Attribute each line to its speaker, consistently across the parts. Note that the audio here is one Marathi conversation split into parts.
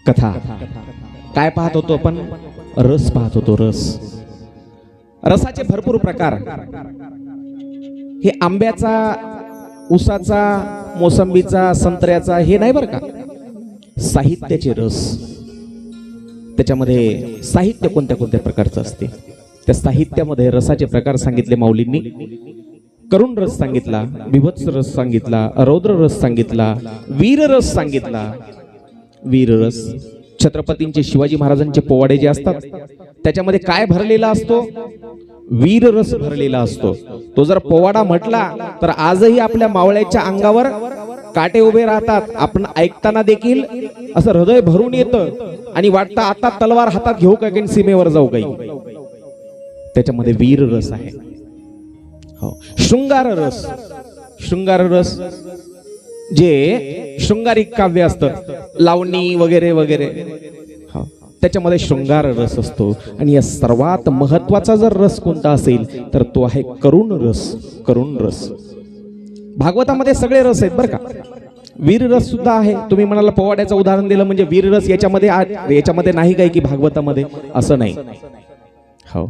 Speaker 1: कथा काय पाहत होतो आपण? रस पाहत होतो. रसाचे भरपूर प्रकार. हे आंब्याचा, उसाचा, मोसंबीचा, संत्र्याचा हे नाही बरं का. साहित्याचे रस. त्याच्यामध्ये साहित्य कोणत्या कोणत्या प्रकारचं असते. त्या साहित्यामध्ये रसाचे प्रकार सांगितले माऊलींनी. करुण रस सांगितला, विभत्स रस सांगितला, रौद्र रस सांगितला, वीर रस सांगितला. वीर रस छत्रपतींचे, शिवाजी महाराजांचे पोवाडे जे असतात त्याच्यामध्ये काय भरलेला असतो? वीर रस भरलेला असतो. तो जर पोवाडा म्हटला तर आजही आपल्या मावळ्याच्या अंगावर काटे उभे राहतात. आपण ऐकताना देखील असं हृदय भरून येतं आणि वाटतं आता तलवार हातात घेऊ का की सीमेवर जाऊ काही. त्याच्यामध्ये वीर रस आहे. हो. शृंगार रस. शृंगार रस जे शृंगारिक काव्य असतं, लावणी वगैरे वगैरे, त्याच्यामध्ये शृंगार रस असतो. आणि या सर्वात महत्वाचा जर रस कोणता असेल तर तो आहे करुण रस. करुण रस. भागवतामध्ये सगळे रस आहेत बरं का. वीर रस सुद्धा आहे. तुम्ही म्हणाला पोवाड्याचं उदाहरण दिलं म्हणजे वीर रस याच्यामध्ये नाही काय की भागवतामध्ये, असं नाही. हो.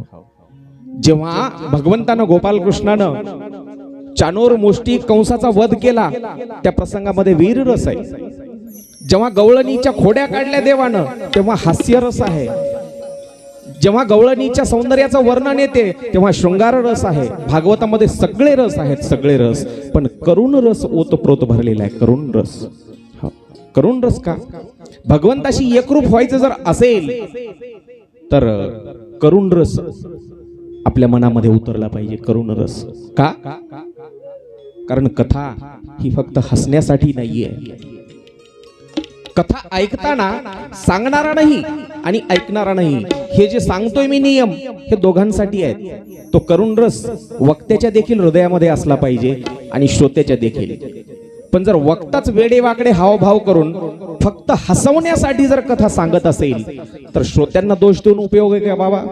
Speaker 1: जेव्हा भगवंतानं, गोपालकृष्णानं चाणूर मुष्टी कंसाचा वध केला त्या प्रसंगामध्ये वीर रस आहे. जेव्हा गवळणीच्या खोड्या काढल्या देवानं तेव्हा हास्य रस आहे. जेव्हा गवळणीच्या सौंदर्याचं वर्णन येते तेव्हा शृंगार रस आहे. भागवतामध्ये सगळे रस आहेत, सगळे रस. पण करुण रस ओतप्रोत भरलेला आहे. करुण रस. करुण रस का? भगवंताशी एकरूप व्हायचं जर असेल तर करुण रस आपल्या मनामध्ये उतरला पाहिजे. करुण रस का? कारण कथा ही फक्त हसण्यासाठी नाहीये. कथा ऐकताना सांगणारा नाही आणि ऐकणारा नाही, हे जे सांगतोय मी नियम, हे दोघांसाठी आहेत. तो करुण रस वक्त्याच्या देखील हृदयामध्ये असला पाहिजे आणि श्रोत्याच्या देखील. पण जर वक्ताच वेडेवाकडे हावभाव करून फक्त हसवण्यासाठी जर कथा सांगत असेल तर श्रोत्यांना दोष देऊन उपयोग आहे का बाबा?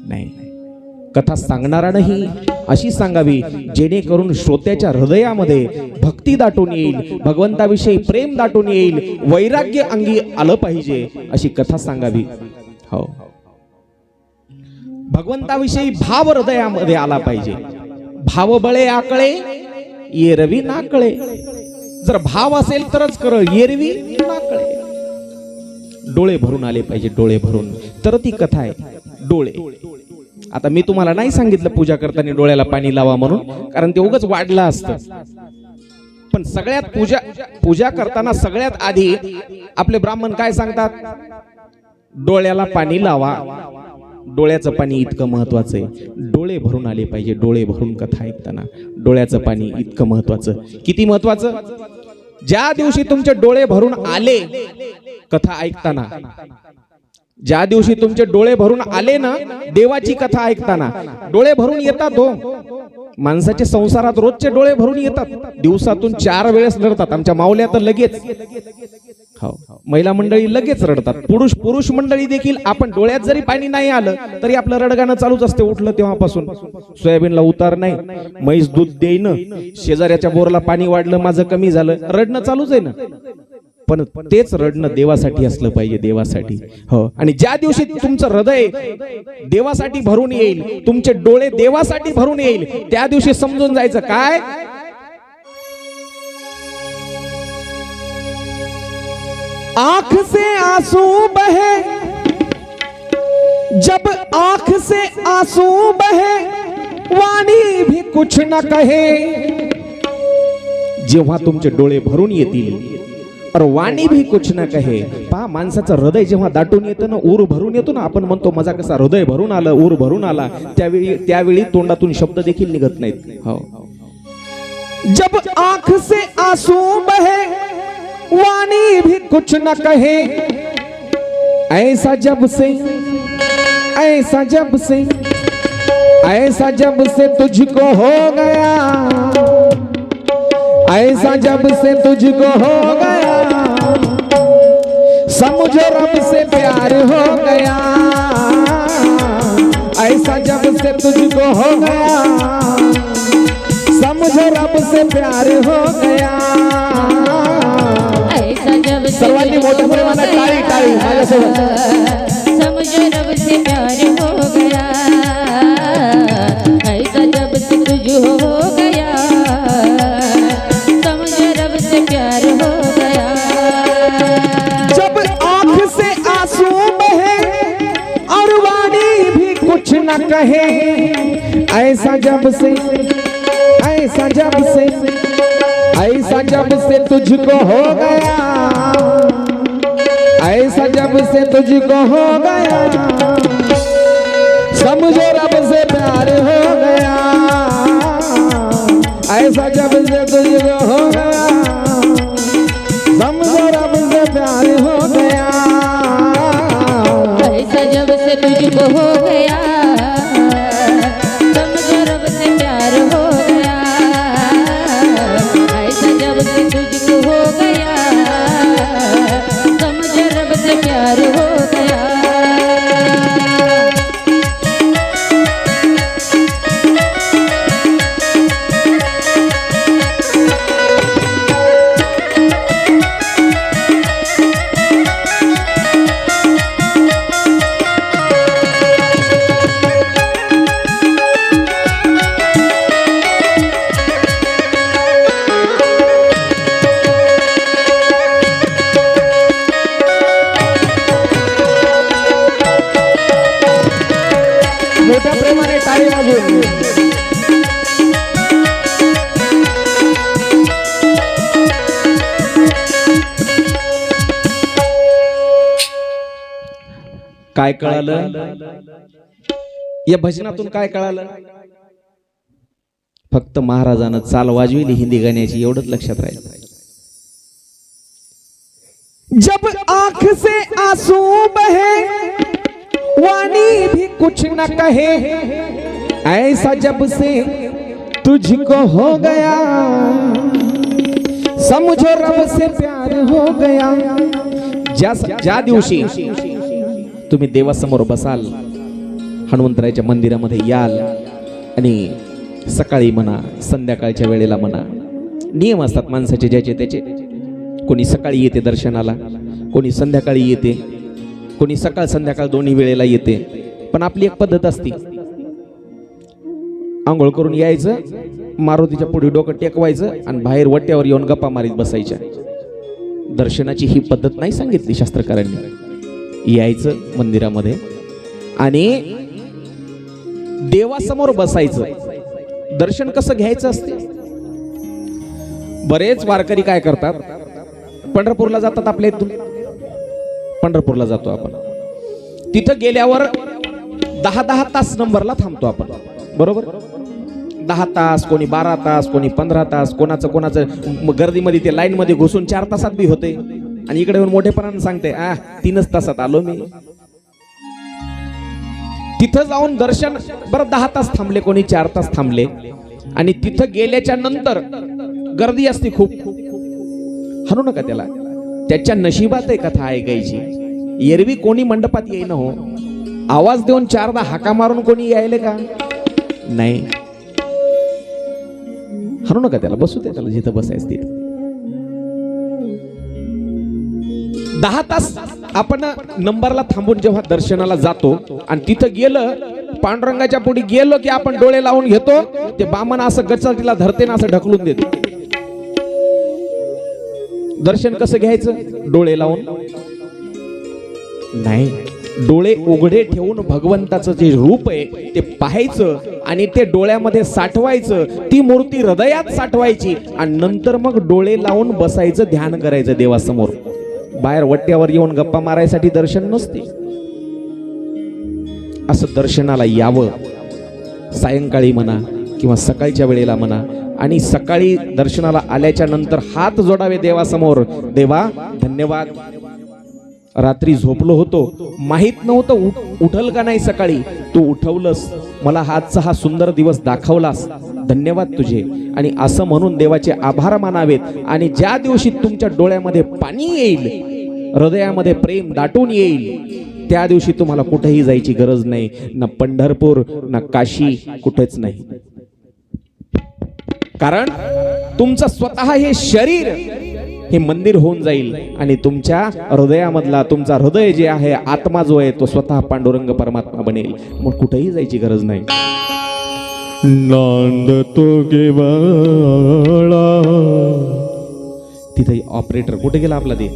Speaker 1: नाही. कथा सांगणारा नाही अशी सांगावी जेणेकरून श्रोत्याच्या हृदयामध्ये भक्ती दाटून येईल, भगवंताविषयी प्रेम दाटून येईल, वैराग्य अंगी आलं पाहिजे अशी कथा सांगावी. हो. भगवंताविषयी भाव हृदयामध्ये आला पाहिजे. भाव बळे आकळे येरवी नाकळे. जर भाव असेल तरच कर, येरवी नाकळे. डोळे भरून आले पाहिजे, डोळे भरून, तर ती कथा आहे. डोळे. आता मी तुम्हाला नाही सांगितलं पूजा करताना डोळ्याला पाणी लावा म्हणून, कारण ते उगाच वाढलं असतं. पण सगळ्यात पूजा करताना सगळ्यात आधी आपले ब्राह्मण काय सांगतात? डोळ्याला पाणी लावा. डोळ्याचं पाणी इतकं महत्वाचं आहे. डोळे भरून आले पाहिजे. डोळे भरून कथा ऐकताना डोळ्याचं पाणी इतकं महत्वाचं. किती महत्वाचं? ज्या दिवशी तुमचे डोळे भरून आले कथा ऐकताना, ज्या दिवशी तुमचे डोळे भरून आले ना देवाची कथा ऐकताना, डोळे भरून येतात हो. माणसाच्या संसारात रोजचे डोळे भरून येतात. दिवसातून 4 वेळेस रडतात. आमच्या माऊल्या तर लगेच. हो. महिला मंडळी लगेच रडतात. पुरुष मंडळी देखील. आपण डोळ्यात जरी पाणी नाही आलं तरी आपलं रडगाणं चालूच असते उठलं तेव्हापासून. सोयाबीनला उतार नाही, म्हैस दूध देईन, शेजाऱ्याच्या बोरला पाणी वाढलं, माझं कमी झालं, रडणं चालूच आहे ना. पण तेच रडणं देवासाठी असलं पाहिजे, देवासाठी. हो. आणि ज्या दिवशी तुमचं हृदय देवासाठी भरून येईल, तुमचे डोळे देवासाठी भरून येईल, त्या दिवशी समजून जायचं काय? आंख से आंसू बहे, जब आंख से आंसू बहे, वाणी भी कुछ न कहे. जेव्हा तुमचे डोळे भरून येतील और वाणी भी कुछ न कहे. पहा, माणसाचं हृदय जेव्हा दाटून येतं ना, ऊर भरून येतो ना, आपण म्हणतो माझा कसा हृदय भरून आलं, ऊर भरून आला, त्यावेळी तोंडातून शब्द देखील निघत नाहीत. हो. जब आंख से आंसू बहे, वाणी भी कुछ न कहे. ऐसा जब से, ऐसा जब से, ऐसा जब से तुझको हो गया, ऐसा जब से तुझको हो गया, समझो रब से प्यार हो गया. ऐसा जब से तुझको हो गया, समझो रब से प्यार हो गया.
Speaker 2: ऐसा जब से
Speaker 1: सर्वांनी मोठ्या प्रेमाने टाळी टाळी माझ्यासोबत
Speaker 2: समझो रब से प्यार हो गया ऐसा जब से तुझ हो गया समझो रब से प्यार हो गया
Speaker 1: जब आंख से आंसू बहे और वाणी भी कुछ न कहे ऐसा जब से तुझको हो गया ऐसा जब से तुझको हो गया समझो रब से प्यार हो गया ऐसा जब से तुझको हो गया समझो रब से प्यार हो गया
Speaker 2: ऐसा जब से तुझको हो गया समझो रब से प्यार हो गया ऐसा जब से तुझको हो गया समझो रब से प्यार हो गया
Speaker 1: मोठ्या प्रेमाने टाळी वाजवून काय कळालं या भजनातून? काय कळालं? फक्त महाराजानं चाल वाजविली हिंदी गाण्याची, एवढंच लक्षात राहील. जब आंख से आंसू बहे वाणी भी कुछ न कहे ऐसा जब से तुझको हो गया समझो रब से प्यार हो गया. ज्या दिवशी तुम्ही देवासमोर बसाल, हनुमंतरायाच्या मंदिरामध्ये याल आणि सकाळी म्हणा संध्याकाळच्या वेळेला म्हणा, नियम असतात माणसाचे ज्याचे त्याचे. कोणी सकाळी येते दर्शनाला, कोणी संध्याकाळी येते, कोणी सकाळ संध्याकाळ दोन्ही वेळेला येते. पण आपली एक पद्धत असते, आंघोळ करून यायचं, मारुतीच्या पुढे डोकं टेकवायचं आणि बाहेर वट्यावर येऊन गप्पा मारीत बसायच्या. दर्शनाची ही पद्धत नाही सांगितली शास्त्रकारांनी. यायचं मंदिरामध्ये आणि देवासमोर बसायचं. दर्शन कसं घ्यायचं असते? बरेच वारकरी काय करतात, पंढरपूरला जातात आपल्या इथून, पंढरपूरला जातो आपण, तिथं गेल्यावर 10 तास नंबरला थांबतो आपण, बरोबर? 10 तास, कोणी 12 तास, कोणी 15 तास, कोणाचं गर्दीमध्ये ते लाईन मध्ये घुसून 4 तासात बी होते. आणि इकडे येऊन मोठेपणाने सांगते 3च तासात आलो मी. तिथं जाऊन दर्शन, बरं 10 तास थांबले, कोणी 4 तास थांबले, आणि तिथं गेल्याच्या नंतर गर्दी असते खूप. हनु नका त्याला, त्याच्या नशिबात आहे कथा ऐकायची. एरवी कोणी मंडपात येईन हो, आवाज देऊन 4दा हाका मारून कोणी यायले का? नाही. हनु नका त्याला, बसू दे त्याला जिथं बसायचं तिथं. 10 तास आपण नंबरला थांबून जेव्हा दर्शनाला जातो आणि तिथं गेलं, पांडुरंगाच्या पुढे गेलो की आपण डोळे लावून घेतो, ते बामण असं गचाटीला धरते ना, असं ढकलून देते. दर्शन कसं घ्यायचं? डोळे लावून नाही, डोळे उघडे ठेवून भगवंताचं जे रूप आहे ते पाहायचं आणि ते डोळ्यामध्ये साठवायचं, ती मूर्ती हृदयात साठवायची आणि नंतर मग डोळे लावून बसायचं, ध्यान करायचं देवासमोर. बाहेर वट्यावर येऊन गप्पा मारायसाठी दर्शन नसते. असं दर्शनाला यावं, सायंकाळी म्हणा किंवा सकाळच्या वेळेला म्हणा. आणि सकाळी दर्शनाला आल्याच्या नंतर हात जोडावे देवासमोर. देवा धन्यवाद, रात्री झोपलो होतो, माहित नव्हतं उठल का नाही सकाळी, तू उठवलंस, मला आजचा हा सुंदर दिवस दाखवलास, धन्यवाद तुझे. आणि असं म्हणून देवाचे आभार मानावेत. आणि ज्या दिवशी तुमच्या डोळ्यामध्ये पाणी येईल, हृदयामध्ये प्रेम दाटून येईल, त्या दिवशी तुम्हाला कुठेही जायची गरज नाही, ना पंढरपूर ना काशी, कुठेच नाही. कारण तुमचं स्वतः हे शरीर हे मंदिर होऊन जाईल आणि तुमच्या हृदयामधला तुमचा हृदय जे आहे, आत्मा जो आहे, तो स्वतः पांडुरंग परमात्मा बनेल. मग कुठेही जायची गरज नाही.
Speaker 3: नांदतो केवळा.
Speaker 1: तिथे ऑपरेटर कुठे गेला आपला ते?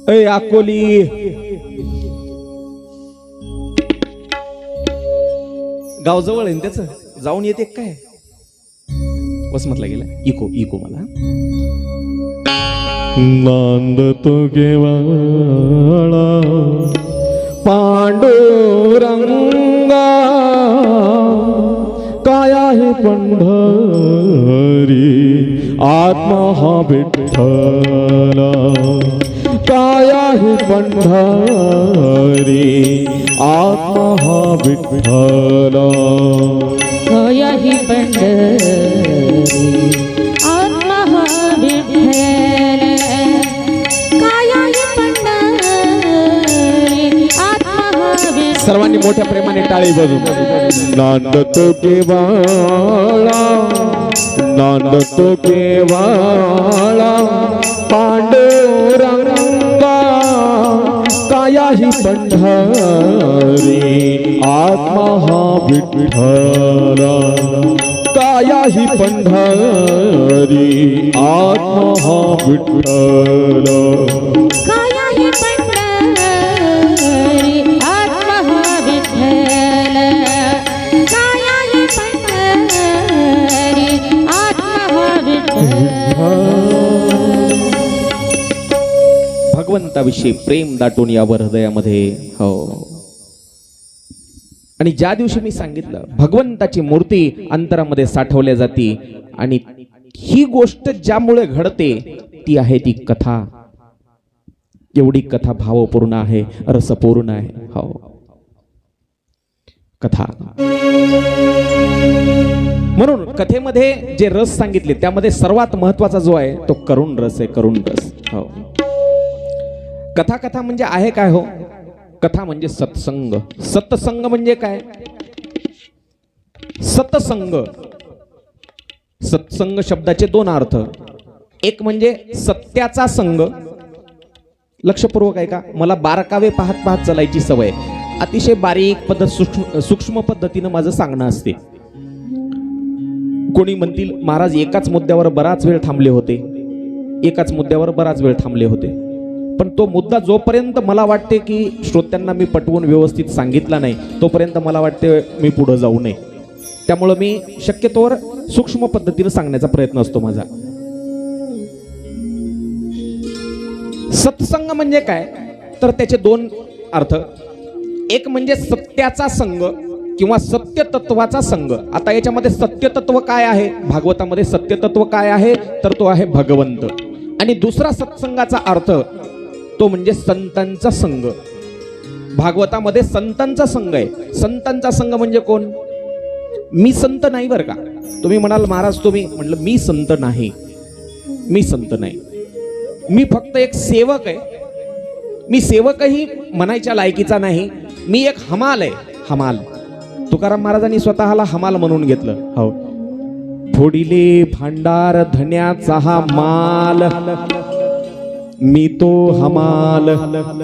Speaker 1: अय अकोली, गाव जवळ आहे त्याच, जाऊन येते काय? वसमतला गेला. इको इको मला.
Speaker 3: नांदतो केवळा
Speaker 1: पांडुरंगा,
Speaker 3: काय आहे पंढरी आत्मा हा विठ्ठला. काय आहे पंढरी आत्मा हा विठ्ठला.
Speaker 2: काया ही पंढरी आत्मा हा विठ्ठल. काया ही पंढरी आत्मा हा विठ्ठल.
Speaker 1: सर्वांनी मोठ्या प्रेमाने टाळी वाजवून.
Speaker 3: नांदतो केवळा, नांदतो केवळा पांडुरंगा. काया ही पंढरी आत्मा हा विठ्ठला. काया ही पंढरी आत्मा हा विठ्ठला.
Speaker 2: काया ही पंढरी आत्मा हा विठ्ठल. काया ही पंढरी आत्मा हा विठ्ठल.
Speaker 1: भगवंताविषयी प्रेम दाटून यावर हृदयामध्ये. हो. आणि ज्या दिवशी मी सांगितलं भगवंताची मूर्ती अंतरामध्ये साठवल्या जाते आणि ही गोष्ट ज्यामुळे घडते ती आहे ती कथा. एवढी कथा भावपूर्ण आहे, रसपूर्ण आहे. हो, कथा. म्हणून कथेमध्ये जे रस सांगितले त्यामध्ये सर्वात महत्वाचा जो आहे तो करुण रस आहे. करुण रस. हो. कथा कथा म्हणजे आहे काय? हो, कथा म्हणजे सत्संग. सत्संग म्हणजे काय? सत्संग, सत्संग शब्दाचे दोन अर्थ. एक म्हणजे सत्याचा संग. लक्षपूर्वक आहे का? मला बारकावे पाहत पाहत चालायची सवय. अतिशय बारीक पद्धत, सूक्ष्म पद्धतीनं माझं सांगणं असते. कोणी म्हणतील महाराज एकाच मुद्द्यावर बराच वेळ थांबले होते, एकाच मुद्द्यावर बराच वेळ थांबले होते. पण तो मुद्दा जोपर्यंत मला वाटते की श्रोत्यांना मी पटवून व्यवस्थित सांगितला नाही तोपर्यंत मला वाटते मी पुढे जाऊ नये. त्यामुळे मी शक्यतोवर सूक्ष्म पद्धतीने सांगण्याचा प्रयत्न असतो माझा. सत्संग म्हणजे काय तर त्याचे दोन अर्थ. एक म्हणजे सत्याचा संग किंवा सत्य तत्वाचा संग. आता याच्यामध्ये सत्य तत्व काय आहे? भागवतामध्ये सत्य तत्व काय आहे तर तो आहे भगवंत. आणि दुसरा सत्संगाचा अर्थ तो म्हणजे संतांचा संग. भागवतामध्ये संतांचा संघ आहे. संतांचा संघ म्हणजे कोण? मी संत नाही बरं का. तुम्ही म्हणाल महाराज तुम्ही, म्हटलं मी संत नाही, मी संत नाही, मी फक्त एक सेवक आहे. मी सेवकही म्हणायच्या लायकीचा नाही, मी एक हमाल आहे. हमाल. तुकाराम महाराजांनी स्वतःला हमाल म्हणून घेतलं. हो. फोडिले भांडार धन्याचा हा माल, मी तो हमाल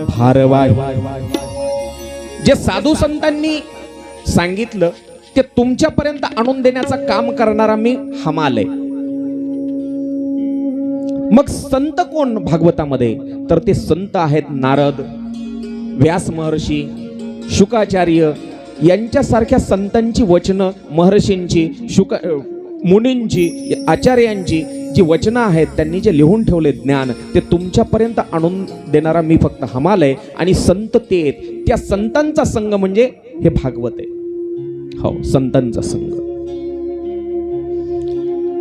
Speaker 1: भारवाय. जे साधू संतांनी सांगितलं ते तुमच्यापर्यंत आणून देण्याचं काम करणारा मी हमाल आहे. मग संत कोण भागवतामध्ये? तर ते संत आहेत नारद, व्यास महर्षी, शुकाचार्य यांच्यासारख्या संतांची वचनं, महर्षींची, मुनींची, आचार्यांची जी वचनं आहेत त्यांनी जे लिहून ठेवले ज्ञान ते तुमच्यापर्यंत आणून देणारा मी फक्त हमाल आहे. आणि संत ते आहेत. त्या संतांचा संघ म्हणजे हे भागवत आहे. हो, संतांचा संघ.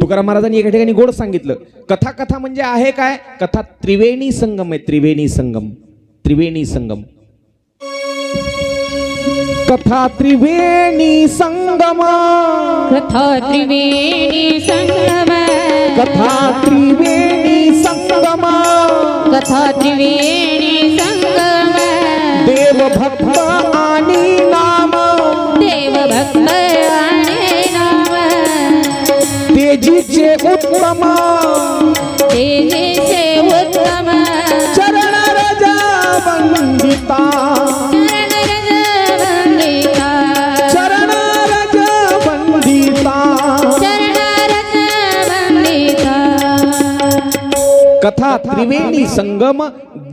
Speaker 1: तुकाराम महाराजांनी एका ठिकाणी गोड सांगितलं, कथा कथा म्हणजे आहे काय? कथा त्रिवेणी संगम आहे. त्रिवेणी संगम. त्रिवेणी संगम. कथा त्रिवेणी संगम.
Speaker 2: कथा त्रिवेणी संगम.
Speaker 1: कथा त्रिवेणी संगम.
Speaker 2: कथा त्रिवेणी संगम.
Speaker 1: देव भक्त आणि नाम.
Speaker 2: देव भक्त आणि नाम.
Speaker 1: तेजीचे
Speaker 3: उत्तम
Speaker 2: तेजेचे उत्तम
Speaker 3: चरण रजा वंदिता
Speaker 2: चरण रज वंदिता
Speaker 3: चरण रज वंदिता
Speaker 1: कथा त्रिवेणी संगम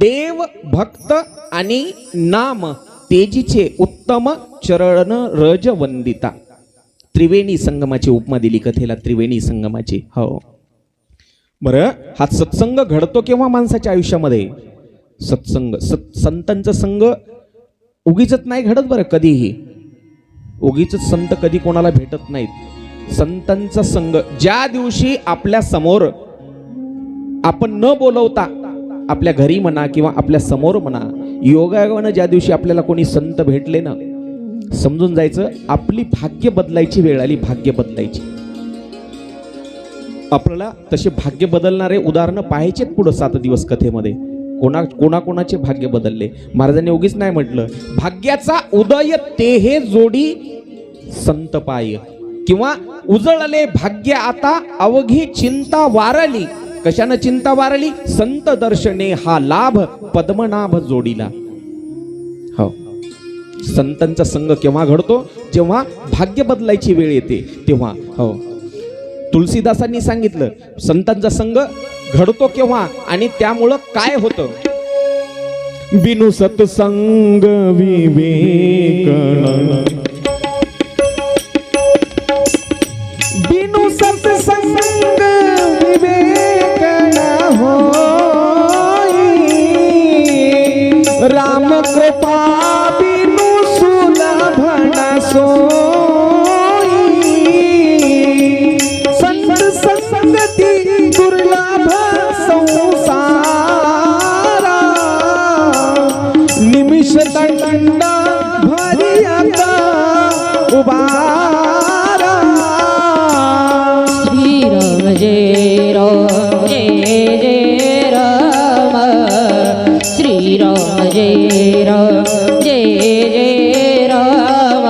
Speaker 1: देव भक्त आणि नाम तेजीचे उत्तम चरण रज वंदिता. त्रिवेणी संगमाची उपमा दिली कथेला, त्रिवेणी संगमाची. हो बरं, हा सत्संग घडतो केव्हा माणसाच्या आयुष्यामध्ये? सत्संग संतांचा संग उगीच नाही घडत बरं कधीही. उगीच संत कधी कोणाला भेटत नाहीत. संतांचा संग ज्या दिवशी आपल्या समोर आपण न बोलवता आपल्या घरी म्हणा किंवा आपल्या समोर म्हणा योगायोगानं ज्या दिवशी आपल्याला कोणी संत भेटले ना, समजून जायचं आपली भाग्य बदलायची वेळ आली. भाग्य बदलायची. आपल्याला तसे भाग्य बदलणारे उदाहरणं पाहायचेत पुढे 7 दिवस कथेमध्ये. कोणाकोणाचे भाग्य बदलले. महाराजांनी उगीच नाही म्हटलं भाग्याचा उदय ते हे जोडी संत पाय, किंवा उजळले भाग्य आता अवघी चिंता वारली. कशानं चिंता वारली? संत दर्शने हा लाभ पद्मनाभ जोडीला. हो, संतांचा संग केव्हा घडतो? जेव्हा भाग्य बदलायची वेळ येते तेव्हा. हो, तुलसीदासांनी सांगितलं संतांचा संग घडतो केव्हा आणि त्यामुळं काय होतं.
Speaker 3: बिनु सत्संग विवेक बिनु सत्संग विवेक राम कृपा बिनु सुलभ न सोई संत संगती दुर्लभ संसारा निमिष दंड भरी आता उबारा.
Speaker 2: श्रीराम जय राम जय जय राम श्रीराम जय राम जय जय राम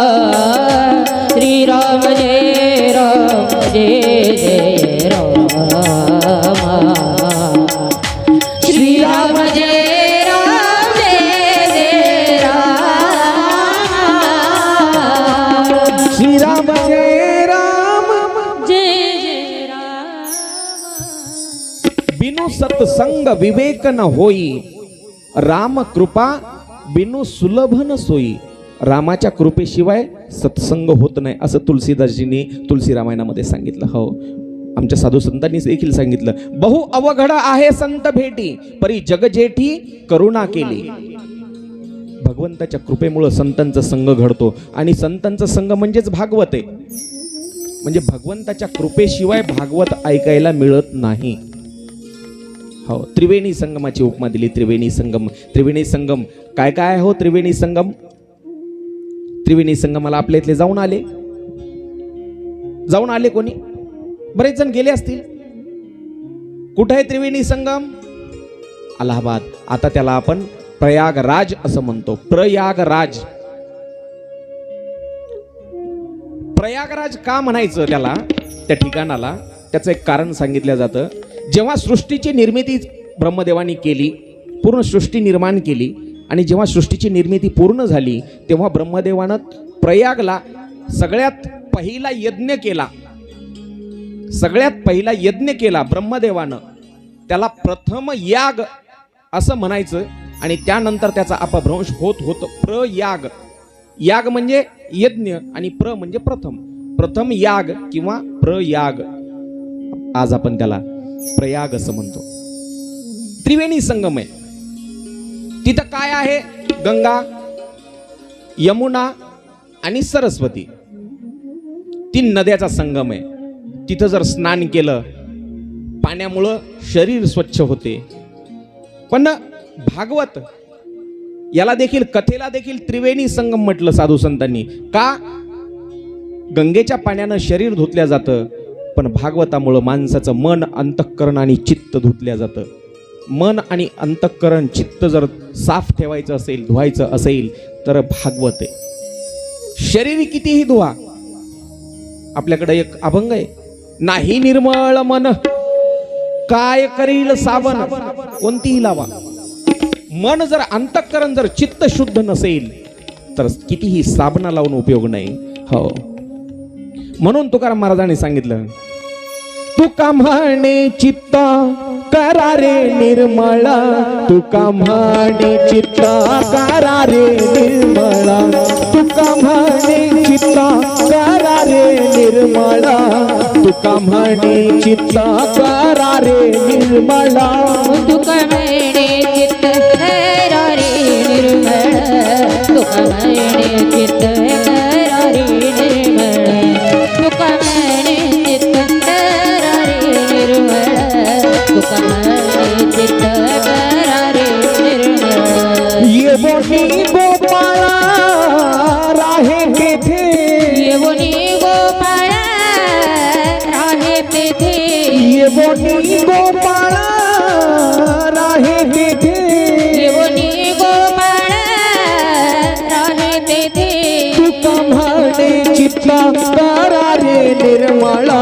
Speaker 2: श्रीराम जय राम जय जय राम श्रीराम जय राम जय जय राम
Speaker 3: श्रीराम जय राम
Speaker 2: जय जय राम.
Speaker 1: बिनु सत्संग विवेक न होई राम कृपा बिनु सुलभ न सोई. रामाच्या कृपेशिवाय सत्संग होत नाही असं तुलसीदासजींनी तुलसी रामायणामध्ये सांगितलं. हो, आमच्या साधू संतांनी देखील सांगितलं बहु अवघड आहे संत भेटी परी जगजेठी करुणा केली. भगवंताच्या कृपेमुळे संतांचा संघ घडतो आणि संतांचा संघ म्हणजेच भागवत आहे. म्हणजे भगवंताच्या कृपेशिवाय भागवत ऐकायला मिळत नाही. हो, त्रिवेणी संगमाची उपमा दिली. त्रिवेणी संगम. त्रिवेणी संगम काय काय हो? त्रिवेणी संगम. त्रिवेणी संगमाला आपल्या इथले जाऊन आले कोणी? बरेच जण गेले असतील. कुठे आहे त्रिवेणी संगम? अलाहाबाद. आता त्याला आपण प्रयागराज असं म्हणतो. प्रयागराज. प्रयागराज का म्हणायचं त्याला, त्या ठिकाणाला? त्याचं एक कारण सांगितलं जातं. जेव्हा सृष्टीची निर्मिती ब्रह्मदेवानी केली, पूर्ण सृष्टी निर्माण केली, आणि जेव्हा सृष्टीची निर्मिती पूर्ण झाली तेव्हा ब्रह्मदेवानं प्रयागला सगळ्यात पहिला यज्ञ केला. सगळ्यात पहिला यज्ञ केला ब्रह्मदेवानं. त्याला प्रथम याग असं म्हणायचं. आणि त्यानंतर त्याचा अपभ्रंश होत प्रयाग. याग म्हणजे यज्ञ आणि प्र म्हणजे प्रथम. प्रथम याग किंवा प्रयाग. आज आपण त्याला प्रयाग असं म्हणतो. त्रिवेणी संगम आहे. तिथं काय आहे? गंगा, यमुना आणि सरस्वती 3 नद्याचा संगम आहे. तिथं जर स्नान केलं पाण्यामुळं शरीर स्वच्छ होते. पण भागवत याला देखील, कथेला देखील त्रिवेणी संगम म्हटलं साधू संतांनी. का? गंगेच्या पाण्यानं शरीर धुतल्या जातं, पण भागवतामुळं माणसाचं मन, अंतःकरण आणि चित्त धुतल्या जातं. मन आणि अंतःकरण चित्त जर साफ ठेवायचं असेल, धुवायचं असेल तर भागवत आहे. शरीर कितीही धुवा. आपल्याकडे एक अभंग आहे, नाही निर्मळ मन काय करील साबण कोणतीही लावा, मन जर अंतःकरण जर चित्त शुद्ध नसेल तर कितीही साबणा लावून उपयोग नाही. हो, म्हणून तुकाराम महाराजांनी सांगितलं, तुका म्हणे चित्त करा रे निर्मळा, तुका म्हणे चित्त करा रे निर्मळा, तुका म्हणे चित्त करा रे निर्मळा, तुका म्हणे चित्त करा रे निर्मळा,
Speaker 2: तुका म्हणे चित्त करा रे निर्मळ, तुका म्हणे चित्त करा रे निर्मळ, तुका म्हणे चित्त करा रे निर्मळ, तुका म्हणे चित्त करा रे निर्मळ.
Speaker 3: ये बोनी गोपाळा राहे तेथे,
Speaker 2: येवनी गोपाळा राहे तेथे,
Speaker 3: ये बोनी गोपाळा राहे तेथे,
Speaker 2: येवनी गोपाळा राहे तेथे,
Speaker 3: तुका म्हणे चित्त करा रे निर्मळा,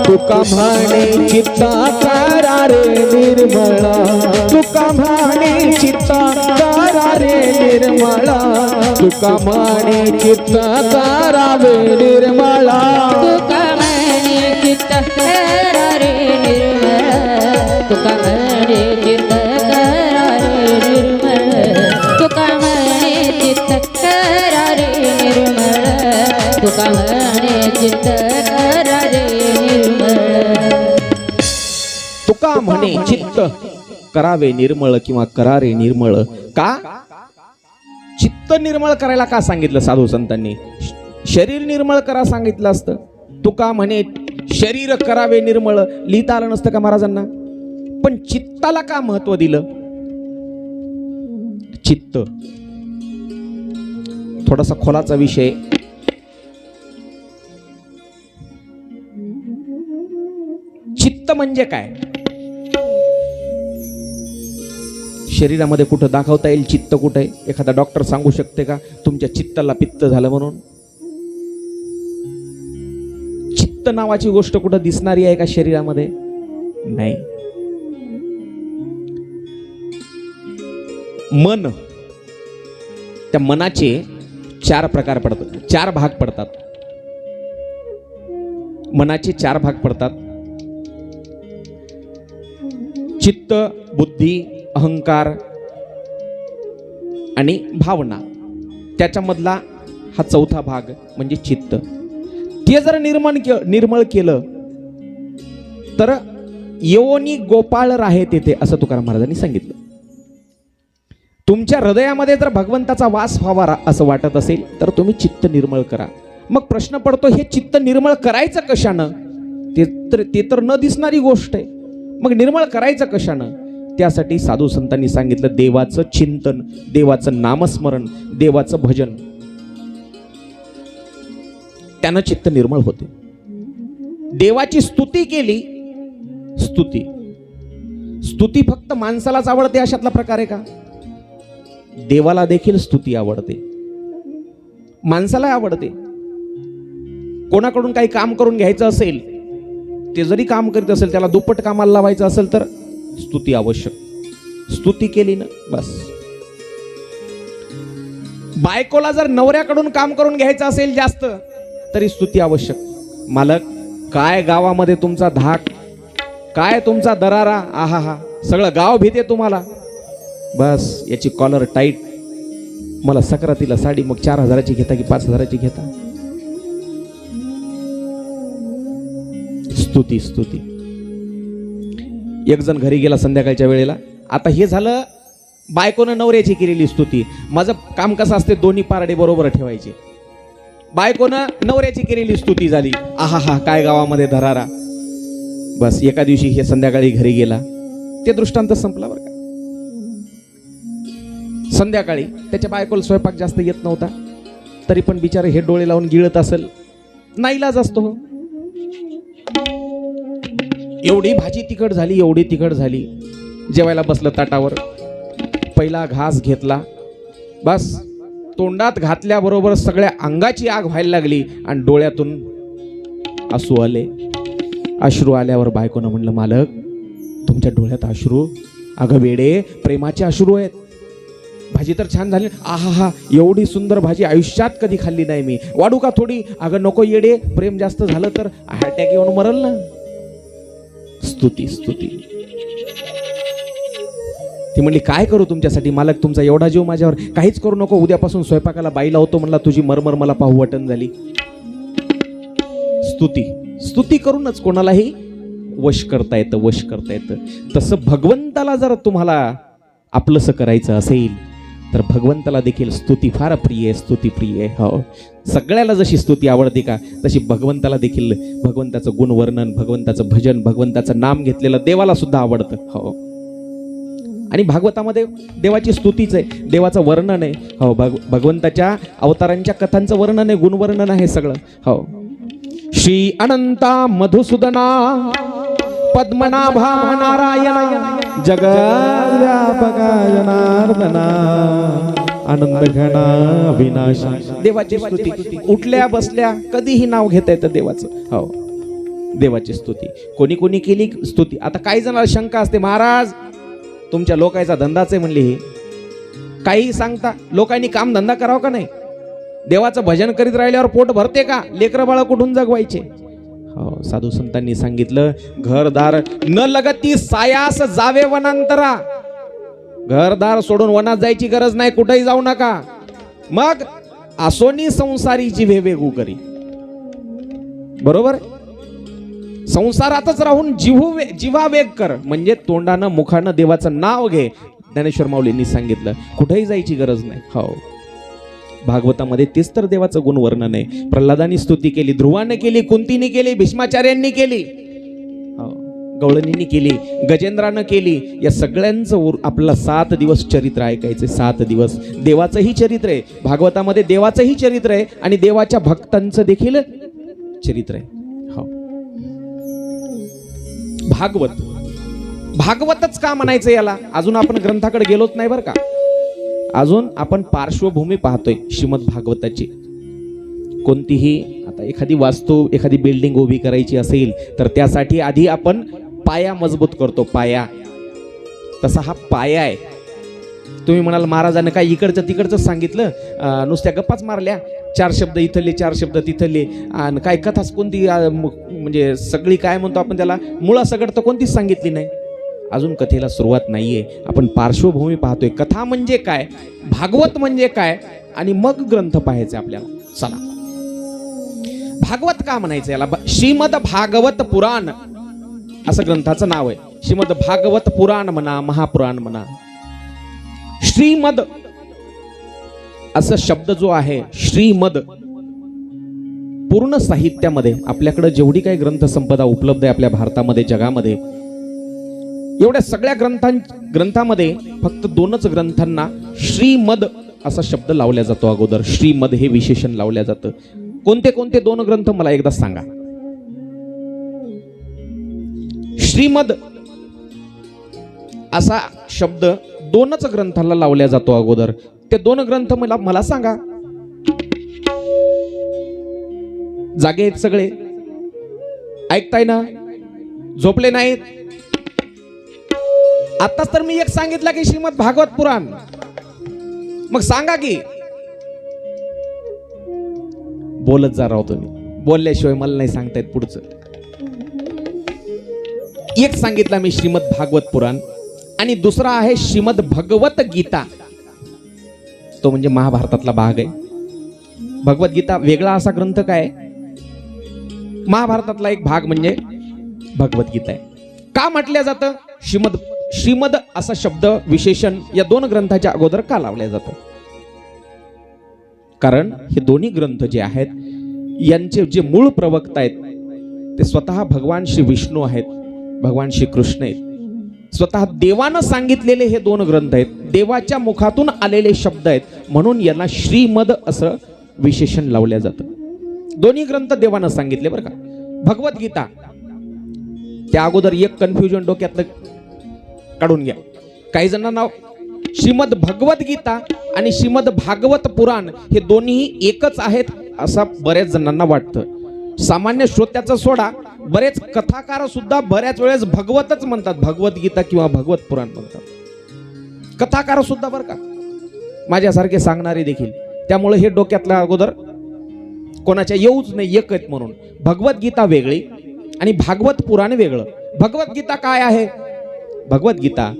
Speaker 3: तुका म्हणे चित्त करा रे निर्मळा, तुका म्हणे चित्त करा रे निर्मळा, तुका म्हणे चित्त करावे निर्मळा,
Speaker 2: तुका म्हणे चित्त करा रे निर्मळ, तुका म्हणे चित्त करा रे निर्मळ, तुका म्हणे चित्त करा रे निर्मळ, तुका म्हणे चित्त करा रे निर्मळ.
Speaker 1: तुका म्हणे चित्त करावे निर्मळ किंवा करा रे निर्मळ. का चित्त निर्मळ करायला का सांगितलं साधू संतांनी? शरीर निर्मळ करा सांगितलं असतं. तुका म्हणे शरीर करावे निर्मळ लिहिता आलं नसतं का महाराजांना? पण चित्ताला का महत्व दिलं? चित्त थोडासा खोलाचा विषय. चित्त म्हणजे काय? शरीरामध्ये कुठं दाखवता येईल चित्त कुठे आहे? एखादा डॉक्टर सांगू शकते का तुमच्या चित्ताला पित्त झालं म्हणून? चित्त नावाची गोष्ट कुठं दिसणारी आहे का शरीरामध्ये? नाही. मन, त्या मनाचे 4 प्रकार पडतात, 4 भाग पडतात. मनाचे 4 भाग पडतात. चित्त, बुद्धी, अहंकार आणि भावना. त्याच्यामधला हा 4था भाग म्हणजे चित्त. ते जर निर्मळ केलं तर योनी गोपाळ राहे तेथे, असं तुकाराम महाराजांनी सांगितलं. तुमच्या हृदयामध्ये जर भगवंताचा वास व्हावा असं वाटत असेल तर तुम्ही चित्त निर्मळ करा. मग प्रश्न पडतो, हे चित्त निर्मळ करायचं कशानं? ते तर न दिसणारी गोष्ट आहे. मग निर्मळ करायचं कशानं? त्यासाठी साधू संतांनी सांगितलं, देवाचं चिंतन, देवाचं नामस्मरण, देवाचं भजन, त्यानं चित्त निर्मळ होते. देवाची स्तुती केली. स्तुती फक्त माणसालाच आवडते अशातला प्रकार आहे का? देवाला देखील स्तुती आवडते, माणसाला आवडते. कोणाकडून काही काम करून घ्यायचं असेल, ते जरी काम करीत असेल त्याला दुप्पट कामाला लावायचं असेल तर स्तुती आवश्यक. स्तुती केली ना बस. बायकोला जर नवऱ्याकडून काम करून घ्यायचं असेल जास्त तरी स्तुती आवश्यक. मालक, काय गावामध्ये तुमचा धाक, काय तुमचा दरारा, आहा हा, सगळं गाव भीते तुम्हाला. बस याची कॉलर टाईट, मला सक्रातीला साडी मग 4000ची घेता की 5000ची घेता? स्तुती. एक जण घरी गेला संध्याकाळच्या वेळेला. आता हे झालं बायकोनं नवऱ्याची केलेली स्तुती. माझं काम कसं असते, दोन्ही पारडे बरोबर ठेवायचे. बायकोनं नवऱ्याची केलेली स्तुती झाली, आहा हा काय गावामध्ये धरारा. बस एका दिवशी हे संध्याकाळी घरी गेला, ते दृष्टांत संपला बरं का. संध्याकाळी त्याच्या बायकोला स्वयंपाक जास्त येत नव्हता, तरी पण बिचारे हे डोळे लावून गिळत असेल, नाईलाज असतो. एवढी भाजी तिखट झाली, एवढी तिखट झाली. जेवायला बसलं ताटावर, पहिला घास घेतला, बस तोंडात घातल्याबरोबर सगळ्या अंगाची आग व्हायला लागली आणि डोळ्यातून अश्रू आले. अश्रू आल्यावर बायकोनं म्हणलं, मालक तुमच्या डोळ्यात अश्रू, अगं वेडे, प्रेमाचे अश्रू आहेत. भाजी तर छान झाली, आहा हा, एवढी सुंदर भाजी आयुष्यात कधी खाल्ली नाही मी, वाढू का थोडी? अगं नको येडे, प्रेम जास्त झालं तर हार्ट अटॅक येऊन मरल ना. स्तुती स्तुती. ती म्हणली काय करू तुमच्यासाठी मालक, तुमचा एवढा जीव माझ्यावर, काहीच करू नको, उद्यापासून स्वयंपाकाला बाई लावतो म्हणला, तुझी मरमर मला पाहू वाटण झाली. स्तुती स्तुती करूनच कोणालाही वश करता येतं, वश करता येतं. तसं भगवंताला जर तुम्हाला आपलंसं करायचं असेल तर भगवंताला देखील स्तुती फार प्रिय आहे, स्तुती प्रिय आहे. हो, सगळ्याला जशी स्तुती आवडते का तशी भगवंताला देखील भगवंताचं गुणवर्णन, भगवंताचं भजन, भगवंताचं नाम घेतलेलं देवाला सुद्धा आवडतं. हो, आणि भागवतामध्ये देवाची स्तुतीच आहे, देवाचं वर्णन आहे. हो, भगवंताच्या अवतारांच्या कथांचं वर्णन आहे, गुणवर्णन आहे सगळं. हो, श्री अनंता मधुसूदना पद्मनाभा नारायण जगद्व्यापका जनार्दना आनंद घना विनाश. देवाची स्तुती उठल्या बसल्या कधीही नाव घेता येतं देवाचं. हो, देवाची स्तुती. कोणी कोणी केली स्तुती. आता काही जणांना शंका असते, महाराज तुमच्या लोकांचा धंदाच आहे म्हणले, हे काही सांगता, लोकांनी काम धंदा करावा का नाही? देवाचं भजन करीत राहिल्यावर पोट भरते का? लेकरं बाळा कुठून जगवायचे? हो, साधू संतांनी सांगितलं, घरदार न लगती सायास जावे वनांतरा. घरदार सोडून वनात जायची गरज नाही, कुठेही जाऊ नका. मग आसोनी संसारीची वेगू करी. बरोबर, संसारातच राहून जिव्हा वेग कर, म्हणजे तोंडानं मुखानं देवाचं नाव घे. ज्ञानेश्वर माऊलींनी सांगितलं, कुठेही जायची गरज नाही. हो, भागवतामध्ये तेच तर देवाचं गुणवर्णन आहे. प्रल्हादानी स्तुती केली, ध्रुवाने केली, कुंतीने केली, भीष्माचार्यांनी केली, गवळणींनी केली, गजेंद्रानं केली. या सगळ्यांचं आपल्याला 7 दिवस चरित्र ऐकायचे. 7 दिवस देवाचंही चरित्र आहे भागवतामध्ये, देवाचंही चरित्र आहे आणि देवाच्या भक्तांचं देखील चरित्र आहे. हो, भागवतच का म्हणायचं याला? अजून आपण ग्रंथाकडे गेलोच नाही बरं का. अजून आपण पार्श्वभूमी पाहतोय श्रीमद भागवताची. कोणतीही आता एखादी वास्तू, एखादी बिल्डिंग उभी करायची असेल तर त्यासाठी आधी आपण पाया मजबूत करतो, पाया. तसा हा पाया आहे. तुम्ही म्हणाल महाराजांनी काय इकडचं तिकडचं सांगितलं, नुसत्या गप्पाच मारल्या, 4 शब्द इथले 4 शब्द तिथले, आणि काय कथाच कोणती म्हणजे सगळी काय म्हणतो आपण त्याला, मुळासकट तर कोणतीच सांगितली नाही. अजून कथेला सुरुवात नाहीये. आपण पार्श्वभूमी पाहतोय. कथा म्हणजे काय, भागवत म्हणजे काय, आणि मग ग्रंथ पाहायचे आपल्याला. चला, भागवत का म्हणायचं याला? श्रीमद भागवत पुराण असं ग्रंथाचं नाव आहे. श्रीमद भागवत पुराण म्हणा, महापुराण म्हणा. श्रीमद असा शब्द जो आहे, श्रीमद, पूर्ण साहित्यामध्ये आपल्याकडे जेवढी काही ग्रंथसंपदा उपलब्ध आहे आपल्या भारतामध्ये, जगामध्ये, एवढ्या सगळ्या ग्रंथामध्ये फक्त 2च ग्रंथांना श्रीमद असा शब्द लावला जातो. अगोदर श्रीमद हे विशेषण लावलं जातं. कोणते कोणते 2 ग्रंथ मला एकदा सांगा. श्रीमद असा शब्द 2च ग्रंथाला लावला जातो अगोदर. ते 2 ग्रंथ मला सांगा. जागे आहेत सगळे? ऐकताय ना? झोपले नाहीत? आताच तर मी एक सांगितलं की श्रीमद भागवत पुराण. मग सांगा की. बोलत जा राव तुम्ही, बोलल्याशिवाय मला नाही सांगता येत पुढचं. एक सांगितलं मी श्रीमद भागवत पुराण, आणि दुसरा आहे श्रीमद भगवत गीता. तो म्हणजे महाभारतातला भाग आहे. भगवद्गीता वेगळा असा ग्रंथ काय, महाभारतातला एक भाग म्हणजे भगवद्गीता आहे. का म्हटलं जातं श्रीमद असा शब्द विशेषण या 2 ग्रंथाच्या अगोदर का लावल्या जातं? कारण हे दोन्ही ग्रंथ जे आहेत यांचे जे मूळ प्रवक्ता आहेत ते स्वतः भगवान श्री विष्णू आहेत, भगवान श्री कृष्ण आहेत. स्वतः देवानं सांगितलेले हे 2 ग्रंथ आहेत, देवाच्या मुखातून आलेले शब्द आहेत, म्हणून यांना श्रीमद असं विशेषण लावल्या जातं. दोन्ही ग्रंथ देवानं सांगितले बरं का. भगवद्गीता त्या अगोदर एक कन्फ्युजन डोक्यातलं काढून घ्या. काही जणांना श्रीमद भगवद्गीता आणि श्रीमद भागवत पुराण हे दोन्ही एकच आहेत असं बऱ्याच जणांना वाटतं. सामान्य श्रोत्याचं सोडा, बरेच कथाकार सुद्धा बऱ्याच वेळेस भगवतच म्हणतात, भगवद्गीता किंवा भगवत पुराण म्हणतात कथाकार सुद्धा, बरं का, माझ्यासारखे सांगणारे देखील. त्यामुळे हे डोक्यातल्या अगोदर कोणाच्या येऊच नाही, एक आहेत म्हणून. भगवद्गीता वेगळी आणि भागवत पुराण वेगळं. भगवद्गीता काय आहे? भगवद्गीता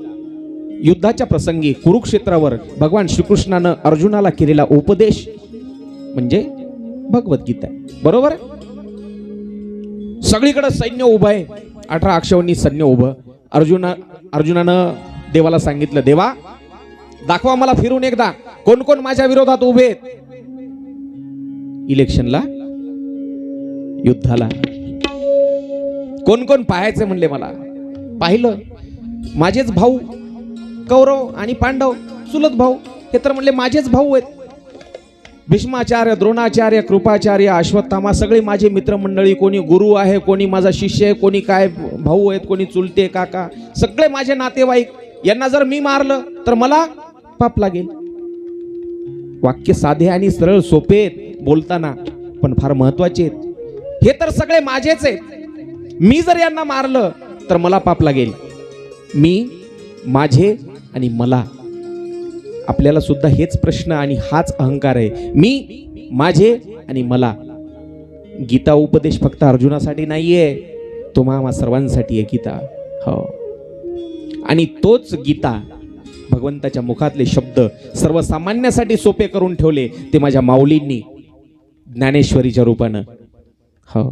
Speaker 1: युद्धाच्या प्रसंगी कुरुक्षेत्रावर भगवान श्रीकृष्णानं अर्जुनाला केलेला उपदेश म्हणजे भगवद्गीता, बरोबर. सगळीकडे सैन्य उभं आहे, 18 अक्षौहिणी सैन्य उभं. अर्जुनानं देवाला सांगितलं, देवा दाखवा मला फिरून एकदा कोण कोण माझ्या विरोधात उभे आहेत. इलेक्शनला, युद्धाला कोण कोण पाहायचं म्हणले. मला पाहिलं, माझेच भाऊ कौरव आणि पांडव चुलत भाऊ, हे तर म्हणले माझेच भाऊ आहेत. भीष्माचार्य, द्रोणाचार्य, कृपाचार्य, अश्वत्थामा सगळे माझे मित्रमंडळी. कोणी गुरु आहे, कोणी माझा शिष्य आहे, कोणी काय भाऊ आहेत, कोणी चुलते काका, सगळे माझे नातेवाईक. यांना जर मी मारलं तर मला पाप लागेल. वाक्य साधे आणि सरळ सोपे आहेत बोलताना, पण फार महत्वाचे आहेत. हे तर सगळे माझेच आहेत. मी जर यांना मारलं तर मला पाप लागेल. मी, माझे आणि मला. आपल्याला सुद्धा हेच प्रश्न आणि हाच अहंकार आहे, मी, माझे आणि मला. गीता उपदेश फक्त अर्जुनासाठी नाहीये, तो आम्हा सर्वांसाठी आहे गीता. हो, आणि तोच गीता भगवंताच्या मुखातले शब्द सर्वसामान्यासाठी सोपे करून ठेवले ते माझ्या माऊलींनी ज्ञानेश्वरीच्या रूपानं. हो,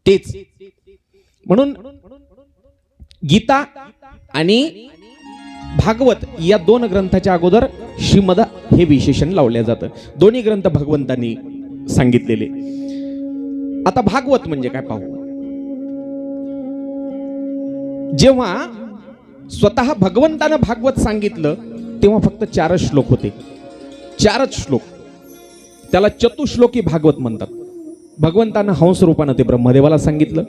Speaker 1: तेच म्हणून गीता आणि भागवत या दोन ग्रंथाच्या अगोदर श्रीमद हे विशेषण लावलं जातं. दोन्ही ग्रंथ भगवंतांनी सांगितलेले. आता भागवत म्हणजे काय पाहू. जेव्हा स्वतः भगवंतानं भागवत सांगितलं तेव्हा फक्त 4 श्लोक होते, 4 श्लोक. त्याला चतुश्लोकी भागवत म्हणतात. भगवंतानं हंस रूपानं ते ब्रह्मदेवाला सांगितलं,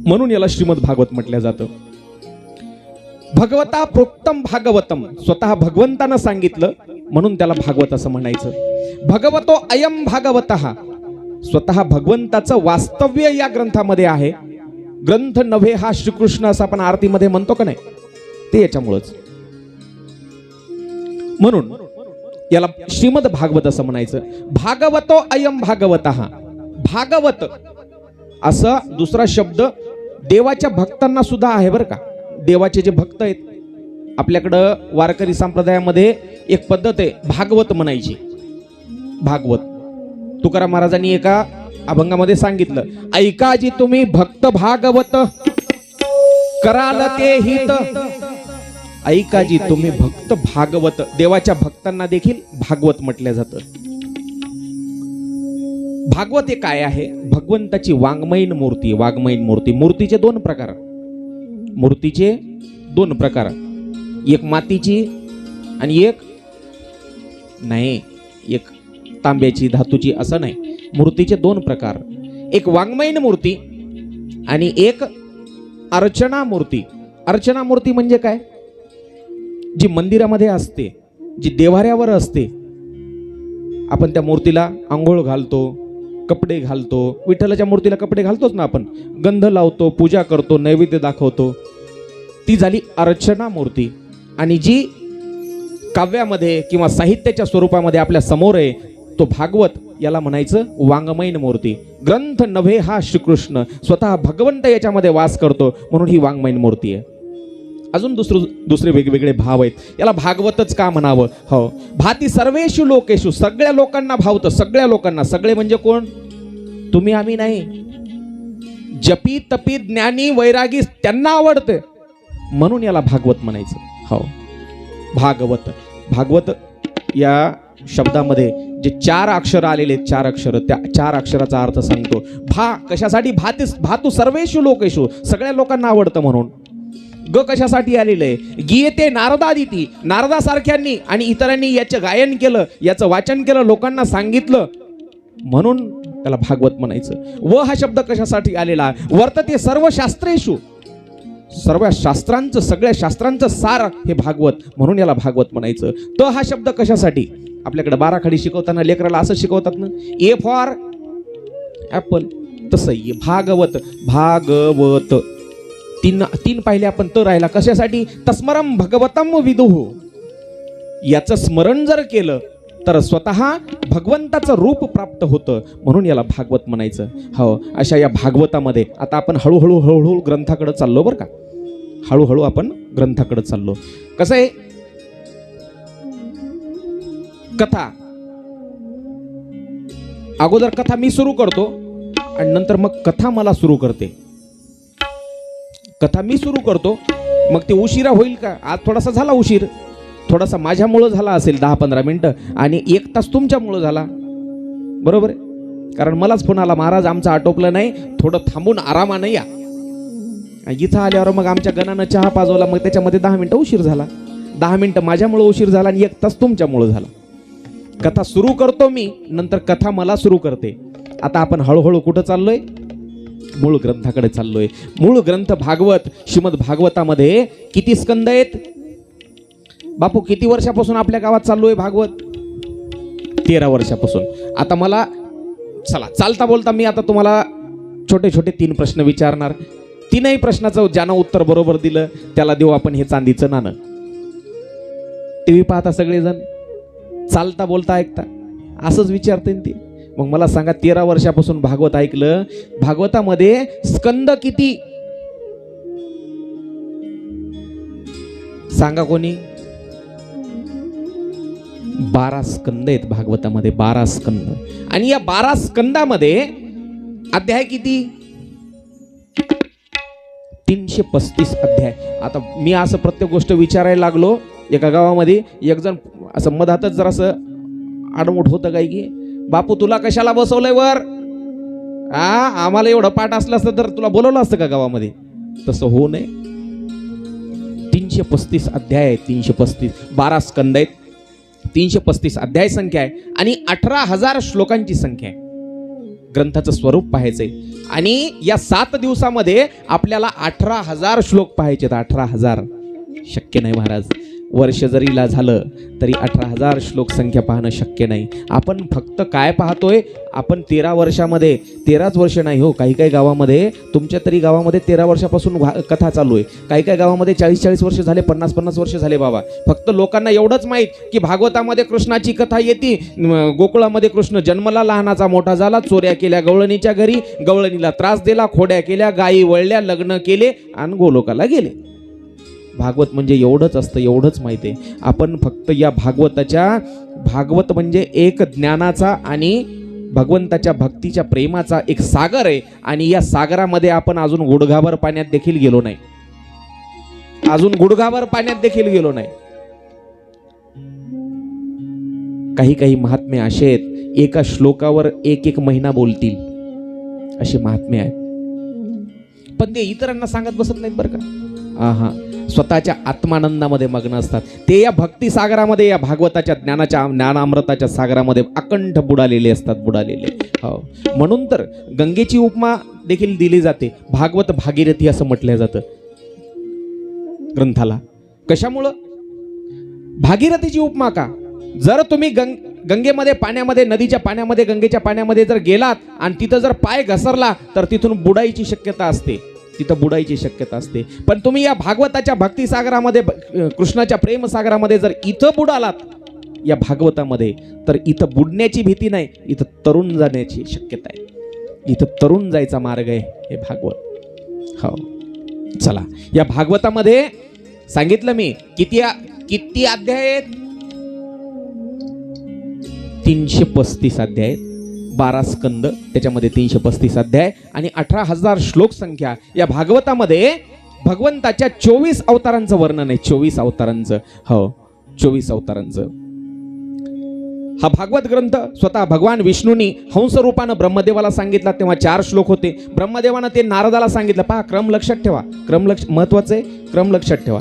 Speaker 1: म्हणून याला श्रीमद भागवत म्हटलं जातं. भगवता प्रोक्तम भागवतम, स्वतः भगवंतानं सांगितलं म्हणून त्याला भागवत असं म्हणायचं. भगवतो अयम भागवतः, स्वतः भगवंताचं वास्तव्य या ग्रंथामध्ये आहे. ग्रंथ नव्हे हा श्रीकृष्ण असं आपण आरतीमध्ये म्हणतो का नाही, ते याच्यामुळेच. म्हणून याला श्रीमद भागवत असं म्हणायचं. भागवतो अयम भागवतः, भागवत असा दुसरा शब्द देवाच्या भक्तांना सुद्धा आहे बरं का. देवाचे जे भक्त आहेत, आपल्याकडं वारकरी संप्रदायामध्ये एक पद्धत आहे भागवत म्हणायची. भागवत तुकाराम महाराजांनी एका अभंगामध्ये सांगितलं, ऐका जी तुम्ही भक्त भागवत कराल ते हित. ऐका जी तुम्ही भक्त भागवत, देवाच्या भक्तांना देखील भागवत म्हटलं जातं. भागवत हे काय आहे? भगवंताची वाङ्मयीन मूर्ती. वाङ्मयीन मूर्ती, मूर्तीचे 2 प्रकार. मूर्तीचे 2 प्रकार, एक मातीची आणि एक नाही, एक तांब्याची, धातूची, असं नाही. मूर्तीचे 2 प्रकार, एक वाङ्मयीन मूर्ती आणि एक अर्चना मूर्ती. अर्चना मूर्ती म्हणजे काय? जी मंदिरामध्ये असते, जी देवाऱ्यावर असते. आपण त्या मूर्तीला आंघोळ घालतो, कपडे घालतो. विठ्ठलाच्या मूर्तीला कपडे घालतोच ना आपण, गंध लावतो, पूजा करतो, नैवेद्य दाखवतो. ती झाली अर्चना मूर्ती. आणि जी काव्यामध्ये किंवा साहित्याच्या स्वरूपामध्ये आपल्या समोर आहे तो भागवत, याला म्हणायचं वाङ्मयीन मूर्ती. ग्रंथ नव्हे हा श्रीकृष्ण, स्वतः भगवंत याच्यामध्ये वास करतो म्हणून ही वाङ्मयीन मूर्ती आहे. अजून दुसरे वेगवेगळे भाव आहेत. याला भागवतच का म्हणावं? हो, भाती सर्वेषु लोकेषु, सगळ्या लोकांना भावतं. सगळ्या लोकांना, सगळे म्हणजे कोण? तुम्ही आम्ही नाही. जपी तपी ज्ञानी वैरागी त्यांना आवडते म्हणून याला भागवत म्हणायचं. हो, भागवत. भागवत या शब्दामध्ये जे 4 अक्षर आलेले, 4 अक्षर, त्या 4 अक्षराचा अर्थ सांगतो. भा कशासाठी? भातू सर्वेषु लोकेषु, सगळ्या लोकांना आवडतं म्हणून. ग कशासाठी आलेलं आहे? गीयते नारदादिती, नारदासारख्यांनी आणि इतरांनी याचं गायन केलं, याचं वाचन केलं, लोकांना सांगितलं म्हणून त्याला भागवत म्हणायचं. व हा शब्द कशासाठी आलेला? वर्तते सर्व शास्त्रेषु, सर्व शास्त्रांचं, सगळ्या शास्त्रांचं सार हे भागवत म्हणून याला भागवत म्हणायचं. त हा शब्द कशासाठी? आपल्याकडे बाराखडी शिकवताना लेकराला असं शिकवतात ना, ए फॉर ऍपल, तसं भागवत भागवत तीन पाहिले आपण तर राहिला कशासाठी तस्मरम भगवतम विदुः याचं स्मरण जर केलं तर स्वतः भगवंताचं रूप प्राप्त होतं म्हणून याला भागवत म्हणायचं. हो अशा या भागवतामध्ये आता आपण हळूहळू ग्रंथाकडे चाललो बरं का. हळूहळू आपण ग्रंथाकडे चाललो. कसं आहे कथा अगोदर कथा मी सुरू करतो आणि नंतर मग कथा मला सुरू करते. कथा मी सुरू करतो मग ते उशिरा होईल का. आज थोडासा झाला उशीर थोडासा माझ्यामुळं झाला असेल 10-15 मिनिटं आणि 1 तास तुमच्यामुळं झाला बरोबर आहे. कारण मलाच फोन आला महाराज आमचं आटोपलं नाही थोडं थांबून आरामानं या. इथं आल्यावर मग आमच्या गणानं चहा पाजवला मग त्याच्यामध्ये 10 मिनिटं उशीर झाला. 10 मिनिटं माझ्यामुळं उशीर झाला आणि 1 तास तुमच्यामुळं झाला. कथा सुरू करतो मी नंतर कथा मला सुरू करते. आता आपण हळूहळू कुठं चाललोय मूळ ग्रंथाकडे चाललोय. मूळ ग्रंथ भागवत. श्रीमद भागवतामध्ये किती स्कंद आहेत बापू. किती वर्षापासून आपल्या गावात चाललोय भागवत 13 वर्षापासून. आता मला चला चालता बोलता मी आता तुम्हाला छोटे छोटे 3 प्रश्न विचारणार. 3ही प्रश्नाचं ज्यानं उत्तर बरोबर दिलं त्याला देऊ आपण हे चांदीचं नाणं. टीव्ही पाहता सगळेजण चालता बोलता ऐकता असंच विचारते ते. मग मला सांगा 13 वर्षापासून भागवत ऐकलं. भागवतामध्ये स्कंद किती सांगा कोणी. 12 स्कंद आहेत भागवतामध्ये. 12 स्कंद. आणि या 12 स्कंदामध्ये अध्याय किती 335 अध्याय. आता मी असं प्रत्येक गोष्ट विचारायला लागलो. एका गावामध्ये एक जण असं मधातच जरासं आडमुठ होतं काय की बापू तुला कशाला बसवलंय वर. आम्हाला एवढं पाठ असलं असतं तर तुला बोलवलं असतं का गावामध्ये. तसं होऊ नये. 335 अध्याय आहे. 335 12 स्कंद आहेत. 335 अध्याय संख्या आहे आणि 18,000 श्लोकांची संख्या आहे. ग्रंथाचं स्वरूप पाहायचंय आणि या 7 दिवसामध्ये आपल्याला 18,000 श्लोक पाहायचे. 18,000 शक्य नाही महाराज. वर्ष जरीला झालं तरी 18,000 श्लोक संख्या पाहणं शक्य नाही. आपण फक्त काय पाहतोय आपण 13 वर्षामध्ये 13च वर्ष नाही हो. काही काही गावामध्ये तुमच्या तरी गावामध्ये 13 वर्षापासून कथा चालू आहे. काही काही गावामध्ये 40-40 वर्ष झाले 50-50 वर्ष झाले बाबा. फक्त लोकांना एवढंच माहीत की भागवतामध्ये कृष्णाची कथा येते. गोकुळामध्ये कृष्ण जन्मला लहानाचा मोठा झाला. चोऱ्या केल्या गवळणीच्या घरी. गवळणीला त्रास दिला. खोड्या केल्या. गायी वळल्या. लग्न केले आणि गोलोकाला गेले. भागवत म्हणजे एवढंच असतं. एवढंच माहिती आहे. आपण फक्त या भागवत म्हणजे एक ज्ञानाचा आणि भगवंताच्या भक्तीच्या प्रेमाचा एक सागर आहे. आणि या सागरामध्ये आपण अजून गुडघाभर पाण्यात देखील गेलो नाही. अजून गुडघाभर पाण्यात देखील गेलो नाही. काही काही महात्मे असे आहेत एका श्लोकावर 1 महिना बोलतील असे महात्मे आहेत. पण ते इतरांना सांगत बसत नाहीत बरं का. स्वतःच्या आत्मानंदामध्ये मग्न असतात. ते या भक्ती सागरामध्ये या भागवताच्या ज्ञानामृताच्या सागरामध्ये अकंठ बुडालेले असतात. बुडालेले हो. म्हणून तर गंगेची उपमा देखील दिली जाते. भागवत भागीरथी असं म्हटलं जातं ग्रंथाला. कशामुळं भागीरथीची उपमा का. जर तुम्ही गंगेमध्ये पाण्यामध्ये नदीच्या पाण्यामध्ये गंगेच्या पाण्यामध्ये जर गेलात आणि तिथं जर पाय घसरला तर तिथून बुडायची शक्यता असते. तिथं बुडायची शक्यता असते. पण तुम्ही या भागवताच्या भक्ती सागरामध्ये कृष्णाच्या प्रेम सागरामध्ये जर इथं बुडालात या भागवतामध्ये तर इथं बुडण्याची भीती नाही. इथं तरुण जाण्याची शक्यता आहे. इथं तरुण जायचा मार्ग आहे हे भागवत. हो चला या भागवतामध्ये सांगितलं मी किती अध्याय आहेत. 335 अध्याय आहेत. 12 स्कंद त्याच्यामध्ये 335 अध्याय आणि 18,000 श्लोक संख्या. या भागवतामध्ये भगवंताच्या 24 अवतारांचं वर्णन आहे. 24 अवतारांचं. हो 24 अवतारांचं. हा भागवत ग्रंथ स्वतः भगवान विष्णूंनी हंस रूपानं ब्रह्मदेवाला सांगितला तेव्हा 4 श्लोक होते. ब्रह्मदेवानं ते नारदाला सांगितलं. पहा क्रम लक्षात ठेवा. महत्वाचं आहे. क्रम लक्षात ठेवा.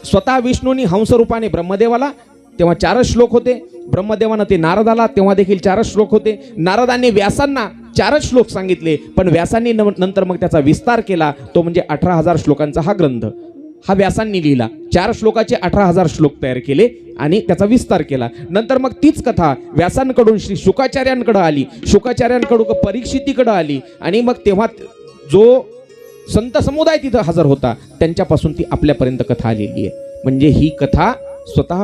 Speaker 1: स्वतः विष्णूंनी हंस रूपाने ब्रह्मदेवाला तेव्हा 4 श्लोक होते. ब्रह्मदेवानं ते नारदाला तेव्हा देखील 4 श्लोक होते. नारदांनी व्यासांना 4 श्लोक सांगितले पण व्यासांनी नंतर मग त्याचा विस्तार केला. तो म्हणजे 18,000 श्लोकांचा हा ग्रंथ हा व्यासांनी लिहिला. 4 श्लोकाचे 18,000 श्लोक तयार केले आणि त्याचा विस्तार केला. नंतर मग तीच कथा व्यासांकडून श्री शुकाचार्यांकडे आली, शुकाचार्यांकडून परीक्षितीकडे आली आणि मग तेव्हा जो संत समुदाय तिथं हजर होता त्यांच्यापासून ती आपल्यापर्यंत कथा आलेली आहे. म्हणजे ही कथा स्वतः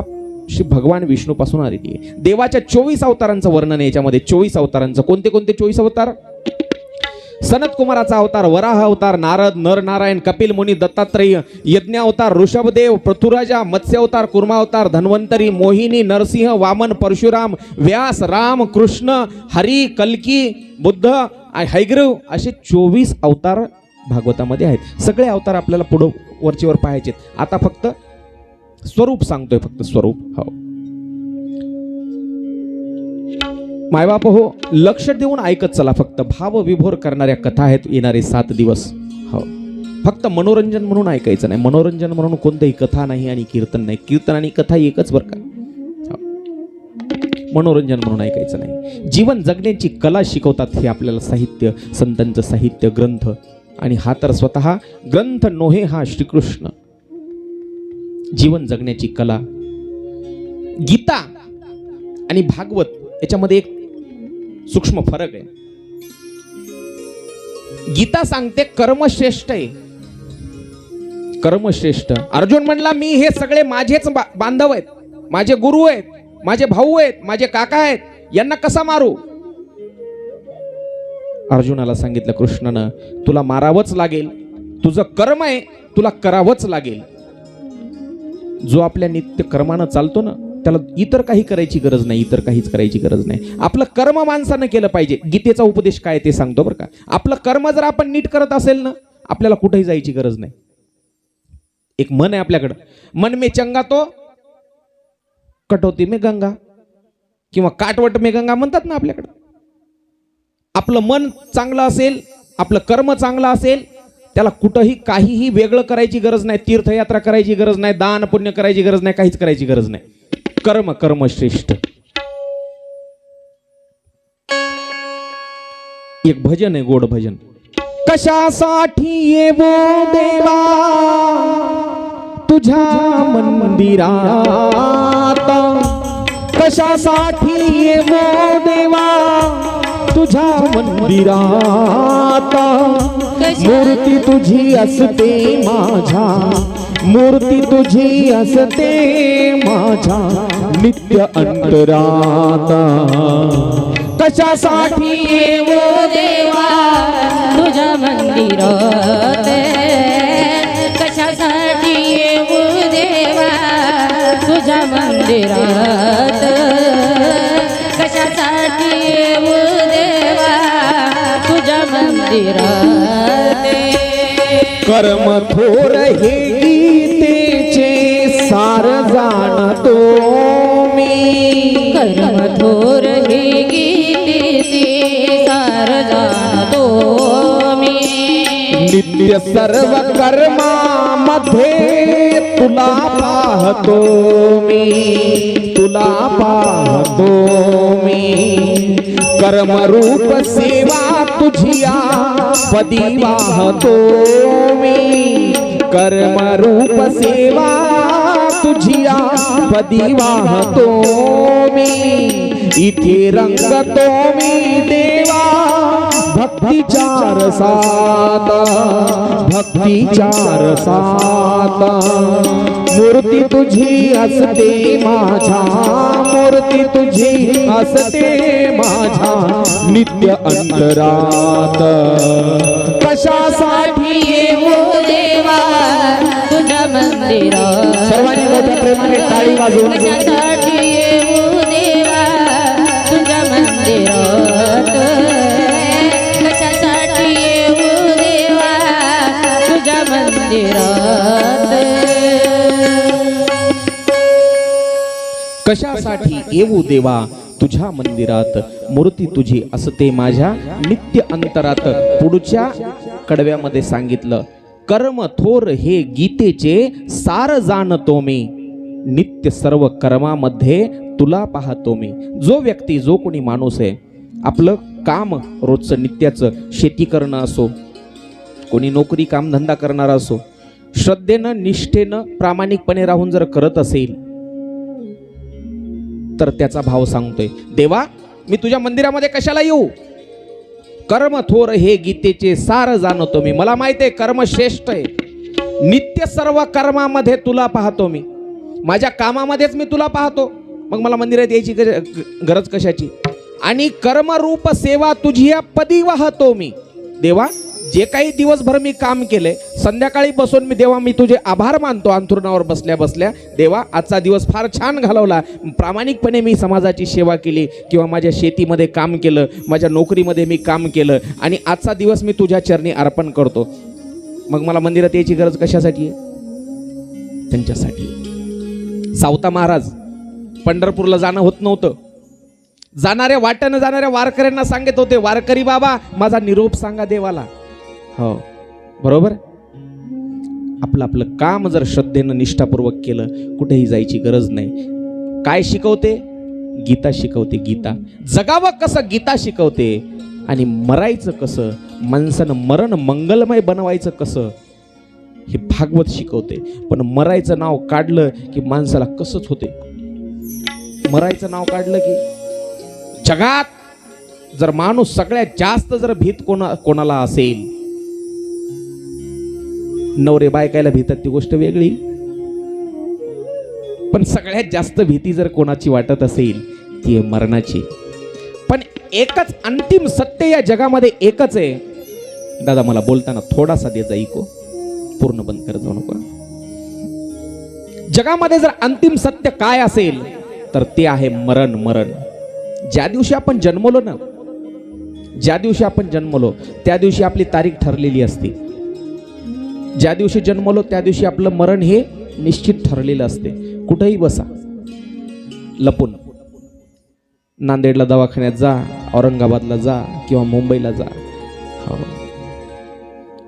Speaker 1: श्री भगवान विष्णू पासून आलेली आहे. देवाच्या 24 अवतारांचं वर्णन आहे याच्यामध्ये. 24 अवतारांचं. कोणते कोणते 24 अवतार? सनत कुमाराचा अवतार, वराह अवतार, नारद, नर नारायण, कपिल मुनी, दत्तात्रेय, यज्ञ अवतार, ऋषभदेव, पृथुराजा, मत्स्य अवतार, कुर्मा अवतार, धन्वंतरी, मोहिनी, नरसिंह, वामन, परशुराम, व्यास, राम, कृष्ण, हरी, कल्की, बुद्ध, हैग्रीव असे 24 अवतार भागवतामध्ये आहेत. सगळे अवतार आपल्याला पुढं वरचीवर पाहायचे. आता फक्त स्वरूप सांगतोय, फक्त स्वरूप. हो मायबाप हो, लक्ष देऊन ऐकत चला. फक्त भाव विभोर करणाऱ्या कथा आहेत येणारे 7 दिवस. हो फक्त मनोरंजन म्हणून ऐकायचं नाही. मनोरंजन म्हणून कोणतीही कथा नाही आणि कीर्तन नाही. कीर्तन आणि कथा एकच बरं का. मनोरंजन म्हणून ऐकायचं नाही. जीवन जगण्याची कला शिकवतात हे आपल्याला साहित्य, संतांचं साहित्य, ग्रंथ. आणि हा तर स्वतः ग्रंथ नोहे, हा श्रीकृष्ण. जीवन जगण्याची कला. गीता आणि भागवत याच्यामध्ये एक सूक्ष्म फरक आहे. गीता सांगते कर्मश्रेष्ठ आहे, कर्मश्रेष्ठ. अर्जुन म्हणला मी हे सगळे माझेच बांधव आहेत, माझे गुरु आहेत, माझे भाऊ आहेत, माझे काका आहेत, यांना कसा मारू? अर्जुनाला सांगितलं कृष्णानं तुला मारावंच लागेल, तुझं कर्म आहे, तुला करावंच लागेल. जो आपल्या नित्य कर्मानं चालतो ना त्याला इतर काही करायची गरज नाही, इतर काहीच करायची गरज नाही. आपलं कर्म माणसानं केलं पाहिजे. गीतेचा उपदेश काय ते सांगतो बरं का. आपलं कर्म जर आपण नीट करत असेल ना आपल्याला कुठेही जायची गरज नाही. एक मन आहे आपल्याकडं, मन में चंगा तो कटोती में गंगा, किंवा काटवट में गंगा म्हणतात ना आपल्याकडं. आपलं मन चांगलं असेल, आपलं कर्म चांगलं असेल, त्याला कुठंही काहीही वेगळं करायची गरज नाही. तीर्थयात्रा करायची गरज नाही, दान पुण्य करायची गरज नाही, काहीच करायची गरज नाही. कर्म कर्म श्रेष्ठ. एक भजन आहे, गोड भजन. कशासाठी येवो देवा तुझ्या मंदिरात, कशासाठी येवो देवा तुझ्या मंदिरात. मूर्ती तुझी असते माझ्या, मूर्ती तुझी असते माझ्या नित्य अंतरात. कशासाठी येवो
Speaker 2: देवा तुझ्या मंदिरात, कशासाठी येऊ देवा तुझ्या मंदिरात, कशासाठी येऊ देवा तुझ्या मंदिरात.
Speaker 3: कर्म थोर हे गीतेचे सार जाणतो मी,
Speaker 2: कर्म थोर हे गीतेचे सार जाणतो मी.
Speaker 3: नित्य सर्व कर्मामध्ये तुला पाहतो मी, तुला पाहतो मी. कर्मरूप सेवा तुझिया पदी वाहतो मी, कर्मरूप सेवा तुझिया पदी वाहतो मी. इथे रंगतो मी देवा भक्तीच्या रसात, भक्तीच्या रसात. मूर्ती तुझी असते माझ्या, मूर्ती तुझी असते माझ्या नित्य अंतरात. कशासाठी
Speaker 2: येऊ देवा तुझ्या मंदिरात,
Speaker 3: सर्वांनी मोठ्या प्रेमाने टाळी वाजवून
Speaker 2: कशासाठी येऊ देवा तुझ्या मंदिरात, कशासाठी येऊ देवा तुझ्या मंदिरात.
Speaker 1: कशासाठी येऊ देवा तुझ्या मंदिरात, मूर्ती तुझी असते माझ्या नित्य अंतरात. पुढच्या कडव्यामध्ये सांगितलं कर्म थोर हे गीतेचे सार जाणतो मी, नित्य सर्व कर्मामध्ये तुला पाहतो मी. जो व्यक्ती, जो कोणी माणूस आहे आपलं काम रोजचं नित्याचं, शेती करणं असो, कोणी नोकरी कामधंदा करणारा असो, श्रद्धेनं निष्ठेनं प्रामाणिकपणे राहून जर करत असेल तर त्याचा भाव सांगतोय, देवा मी तुझ्या मंदिरामध्ये कशाला येऊ? कर्म थोर हे गीतेचे सार जाणतो मी. मला माहिती आहे कर्म श्रेष्ठ आहे. नित्य सर्व कर्मामध्ये तुला पाहतो मी. माझ्या कामामध्येच मी तुला पाहतो. मग मला मंदिरात यायची गरज कशाची? आणि कर्मरूप सेवा तुझी या पदी वाहतो मी. देवा जे काही दिवसभर मी काम केले, संध्याकाळी बसून मी देवा मी तुझे आभार मानतो अंथरुणावर बसल्या बसल्या. देवा आजचा दिवस फार छान घालवला. प्रामाणिकपणे मी समाजाची सेवा केली, किंवा माझ्या शेतीमध्ये काम केलं, माझ्या नोकरीमध्ये मी काम केलं, आणि आजचा दिवस मी तुझ्या चरणी अर्पण करतो. मग मला मंदिरात यायची गरज कशासाठी आहे? त्यांच्यासाठी. सावता महाराज पंढरपूरला जाणं होत नव्हतं. जाणाऱ्या वाटेनं जाणाऱ्या वारकऱ्यांना सांगत होते, वारकरी बाबा माझा निरोप सांगा देवाला. हो बरोबर. आपलं आपलं काम जर श्रद्धेनं निष्ठापूर्वक केलं, कुठेही जायची गरज नाही. काय शिकवते? गीता शिकवते. गीता जगावं कसं गीता शिकवते, आणि मरायचं कसं, माणसानं मरण मंगलमय बनवायचं कसं हे भागवत शिकवते. पण मरायचं नाव काढलं की माणसाला कसंच होते. मरायचं नाव काढलं की जगात जर माणूस सगळ्यात जास्त जर भीत कोणाला असेल, नवरे बायकायला भीतात ती गोष्ट वेगळी, पण सगळ्यात जास्त भीती जर कोणाची वाटत असेल ती आहे मरणाची. पण एकच अंतिम सत्य या जगामध्ये एकच आहे. दादा मला बोलताना थोडासा दे जा इको, पूर्ण बंद कर जाऊ नको. जगामध्ये जर अंतिम सत्य काय असेल तर ते आहे मरण. मरण ज्या दिवशी आपण जन्मलो ना, ज्या दिवशी आपण जन्मलो त्या दिवशी आपली तारीख ठरलेली असते. ज्या दिवशी जन्मलो त्या दिवशी आपलं मरण हे निश्चित ठरलेलं असते. कुठेही बसा लपून, नांदेडला दवाखान्यात जा, औरंगाबादला जा, किंवा मुंबईला जा, हो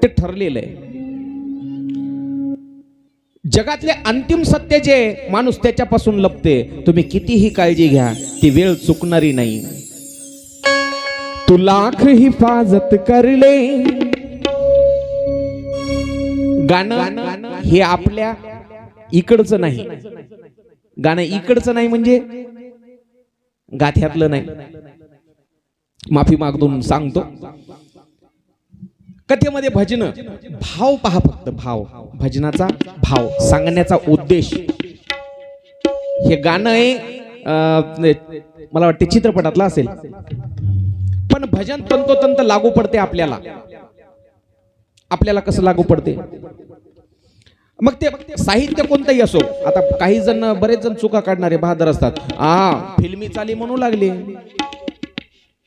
Speaker 1: ते ठरलेलं आहे. जगातले अंतिम सत्य जे माणूस त्याच्यापासून लपते. तुम्ही कितीही काळजी घ्या ती वेळ चुकणारी नाही. तू लाख हिफाजत करले. गाणं हे आपल्या इकडचं नाही. गाणं इकडचं नाही म्हणजे गाथ्यातलं नाही. माफी मागून सांगतो. कथेमध्ये भजन भाव पहा, फक्त भाव, भजनाचा भाव सांगण्याचा उद्देश. हे गाणं आहे मला वाटते चित्रपटातलं असेल, पण भजन तंतोतंत लागू पडते आपल्याला. आपल्याला कसं लागू पडते? मग ते साहित्य कोणतंही असो. आता काही जण, बरेच जण चुका काढणारे बहादर असतात. फिल्मी चाली म्हणू लागले.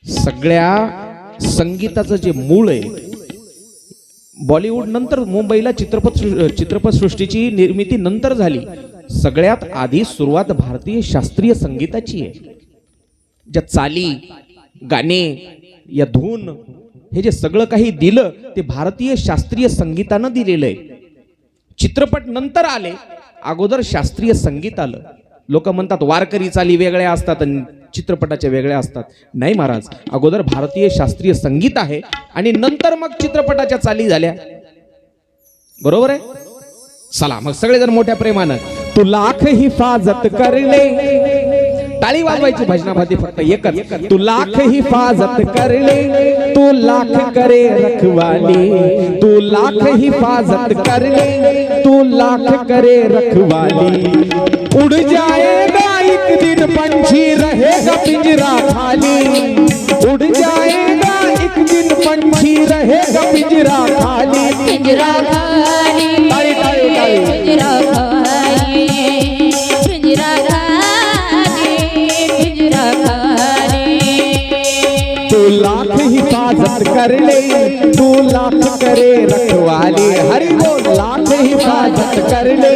Speaker 1: सगळ्या संगीताचं जे मूळ आहे, बॉलिवूड नंतर मुंबईला चित्रपटसृष्टीची निर्मिती नंतर झाली. सगळ्यात आधी सुरुवात भारतीय शास्त्रीय संगीताची आहे. ज्या चाली, गाणे, या धून, हे जे सगळं काही दिलं ते भारतीय शास्त्रीय संगीतानं दिलेलं आहे. चित्रपट नंतर आले, अगोदर शास्त्रीय संगीत आलं. लोक म्हणतात वारकरी चाली वेगळ्या असतात आणि चित्रपटाच्या वेगळ्या असतात. नाही महाराज, अगोदर भारतीय शास्त्रीय संगीत आहे आणि नंतर मग चित्रपटाच्या चाली झाल्या. बरोबर आहे? चला मग सगळेजण मोठ्या प्रेमानं तू लाख हिफाजत करले. टाळी वाजवायची भजनामध्ये फक्त एकच. तू लाख हिफाजत करले, तू लाख करे रखवाली. तू लाख हिफाजत करले, तू लाख करे रखवाली. उड़ जाएगा एक दिन पंछी रहेगा पिंजरा खाली. उड़ जाएगा एक दिन पंछी रहेगा पिंजरा खाली.
Speaker 2: पिंजरा खाली, पिंजरा खाली, पिंजरा खाली, पिंजरा खाली.
Speaker 3: तू लाख हिफाजत कर ले, तू लाख करे रखवाली. हरि बोल. लाख हिफाजत कर ले,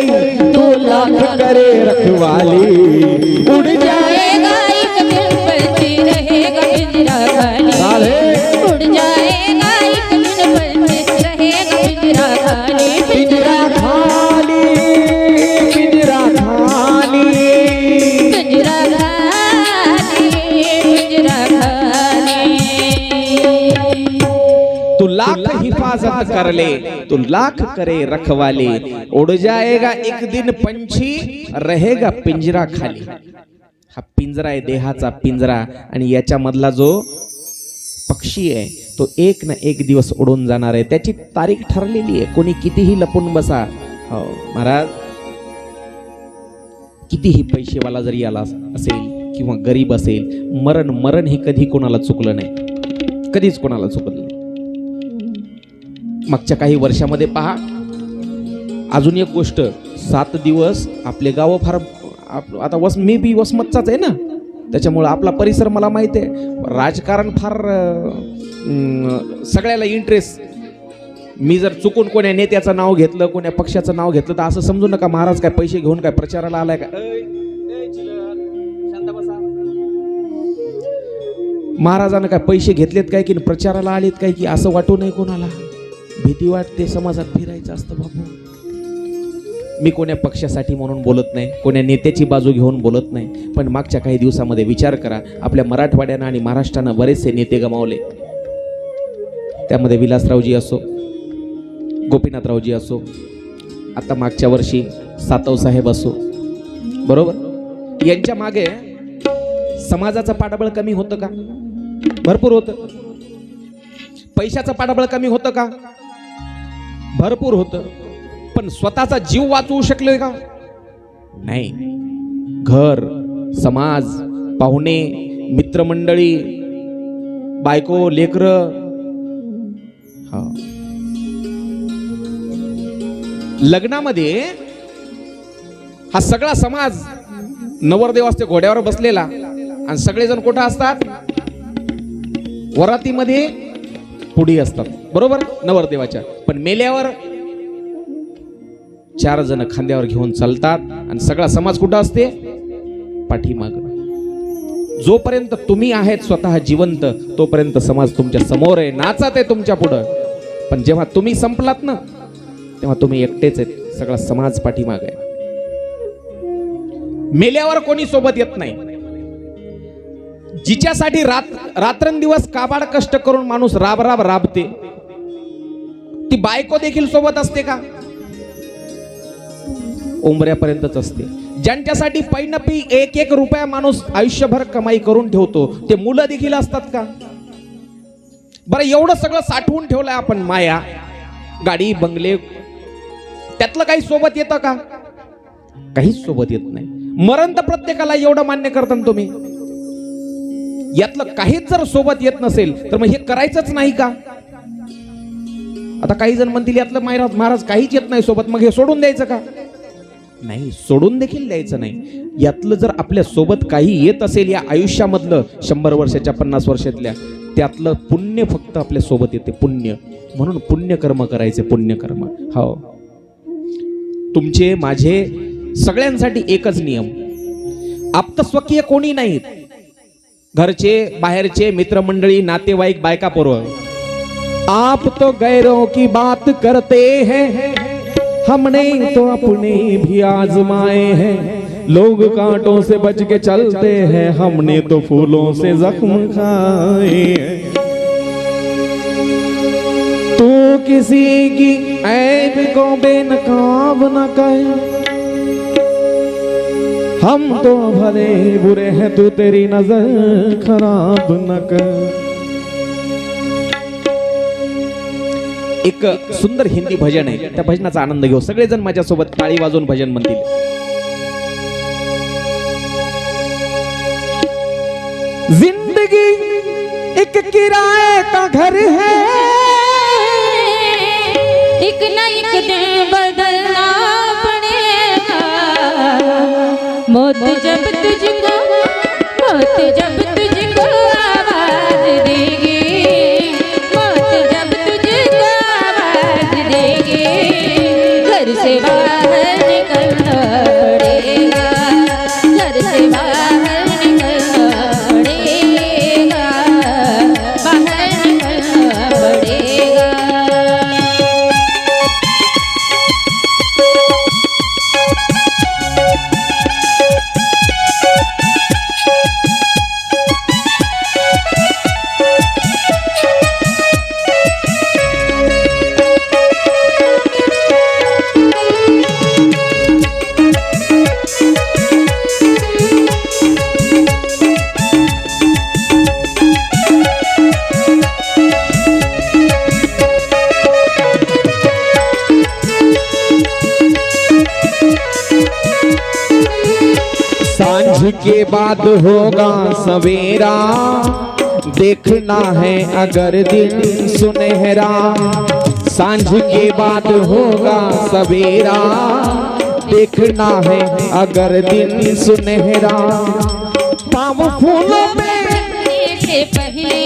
Speaker 3: तू लाख करे रखवाली.
Speaker 2: उड़ जाएगा एक दिन पंछी रहेगा पिंजरा खाली. उड़ जाएगा एक दिन पंछी रहेगा पिंजरा खाली.
Speaker 3: पिंजरा खाली, पिंजरा खाली,
Speaker 2: पिंजरा खाली, पिंजरा खाली.
Speaker 1: तू लाख हिफाजत कर ले, तू लाख करे रखवाली. उड़ जाएगा एक दिन पंछी रहेगा पिंजरा खाली. हा पिंजरा आहे, देहाचा पिंजरा, आणि याच्यामधला जो पक्षी आहे तो एक ना एक दिवस उडून जाणार आहे. त्याची तारीख ठरलेली आहे. कोणी कितीही लपून बसा, हो महाराज, कितीही पैसेवाला जरी आला असेल किंवा गरीब असेल, मरण हे कधी कोणाला चुकलं नाही, कधीच कोणाला चुकलं नाही. मागच्या काही वर्षामध्ये पहा, अजून एक गोष्ट, 7 दिवस आपले गाव फार आता मी बी वसमतचाच आहे ना, त्याच्यामुळे आपला परिसर मला माहिती आहे. राजकारण फार सगळ्याला इंटरेस्ट. मी जर चुकून कोण्या नेत्याचं नाव घेतलं, कोण्या पक्षाचं नाव घेतलं, तर असं समजू नका महाराज काय पैसे घेऊन काय प्रचाराला आलाय का. महाराजांना काय पैसे घेतलेत काय की प्रचाराला आलेत काय की, असं वाटू नये कोणाला. भीती वाटते, समाजात फिरायचं असतं बाबू. मी कोण्या पक्षासाठी म्हणून बोलत नाही, कोण्या नेत्याची बाजू घेऊन बोलत नाही, पण मागच्या काही दिवसामध्ये विचार करा, आपल्या मराठवाड्यानं आणि महाराष्ट्रानं बरेचसे नेते गमावले. त्यामध्ये विलासरावजी असो, गोपीनाथरावजी असो, आता मागच्या वर्षी सातव साहेब असो, बरोबर. यांच्या मागे समाजाचं पाठबळ कमी होतं का? भरपूर होतं. पैशाचं पाठबळ कमी होतं का? भरपूर होतं. पण स्वतःचा जीव वाचवू शकले का? नाही. घर, समाज, पाहुणे, मित्रमंडळी, बायको, लेकरं, हा, लग्नामध्ये हा सगळा समाज, नवरदेव असते घोड्यावर बसलेला आणि सगळेजण कुठं असतात? वरातीमध्ये पुढी असतात, बरोबर, नवरदेवाच्या. पण मेल्यावर 4 जण खांद्यावर घेऊन चालतात आणि सगळा समाज कुठं असते? पाठीमाग. जोपर्यंत तुम्ही आहेत स्वतः जिवंत, तोपर्यंत समाज तुमच्या समोर आहे, नाचत आहे तुमच्या पुढं. पण जेव्हा तुम्ही संपलात ना, तेव्हा तुम्ही एकटेच आहेत, सगळा समाज पाठीमाग आहे. मेल्यावर कोणी सोबत येत नाही. जिच्यासाठी रात्रंदिवस काबाड कष्ट करून माणूस राबते, ती बायको देखील सोबत असते का? उंबऱ्यापर्यंतच असते. ज्यांच्यासाठी पैनपी 1-1 रुपया माणूस आयुष्यभर कमाई करून ठेवतो, ते मुलं देखील असतात का? बरं, एवढं सगळं साठवून ठेवलंय आपण, माया, गाडी, बंगले, त्यातलं काही सोबत येतं का? काहीच सोबत येत नाही. मरण तर प्रत्येकाला, एवढं मान्य करता तुम्ही. यातलं काहीच जर सोबत येत नसेल तर मग हे करायचंच नाही का? आता काही जण म्हणतील यातलं महाराज काहीच येत नाही सोबत, मग हे सोडून द्यायचं का? नाही, सोडून देखील द्यायचं नाही. यातलं जर आपल्या सोबत काही येत असेल या आयुष्यामधलं, 100 वर्षाच्या 50 वर्षातल्या, त्यातलं पुण्य फक्त आपल्या सोबत येते, पुण्य. म्हणून पुण्यकर्म करायचे, पुण्यकर्म. हो, तुमचे माझे सगळ्यांसाठी एकच नियम, आप्तस्वकीय कोणी नाहीत, घरचे, बाहेरचे, मित्रमंडळी, नातेवाईक, बायका, पोरं. आप तो गैरों की बात करते हैं, हमने तो अपने भी आजमाए हैं. लोग कांटों से बच के चलते हैं, हमने तो फूलों से जख्म खाए हैं. तू किसी की ऐब को बेनकाब न कहे, हम तो भले बुरे हैं, तू तेरी नजर खराब न कर. एक सुंदर हिंदी भजन आहे, त्या भजनाचा आनंद घेऊ. सगळेजण माझ्यासोबत टाळी वाजवून भजन म्हणतील. जिंदगी एक किराए का घर है,
Speaker 2: एक न एक दिन बदलना पड़ेगा. मौत जब तुझको आवाज देगी, मौत जब तुझको आवाज देगी, घर से बाहर निकलना पड़ेगा, घर से बाहर निकलना पड़ेगा, बाहर निकलना पड़ेगा.
Speaker 3: सांझ के बाद होगा सवेरा, देखना है अगर दिन सुनहरा। सांझ के बाद होगा सवेरा, देखना है अगर दिन सुनहरा। पाँव फूलों में
Speaker 2: रखने से पहले,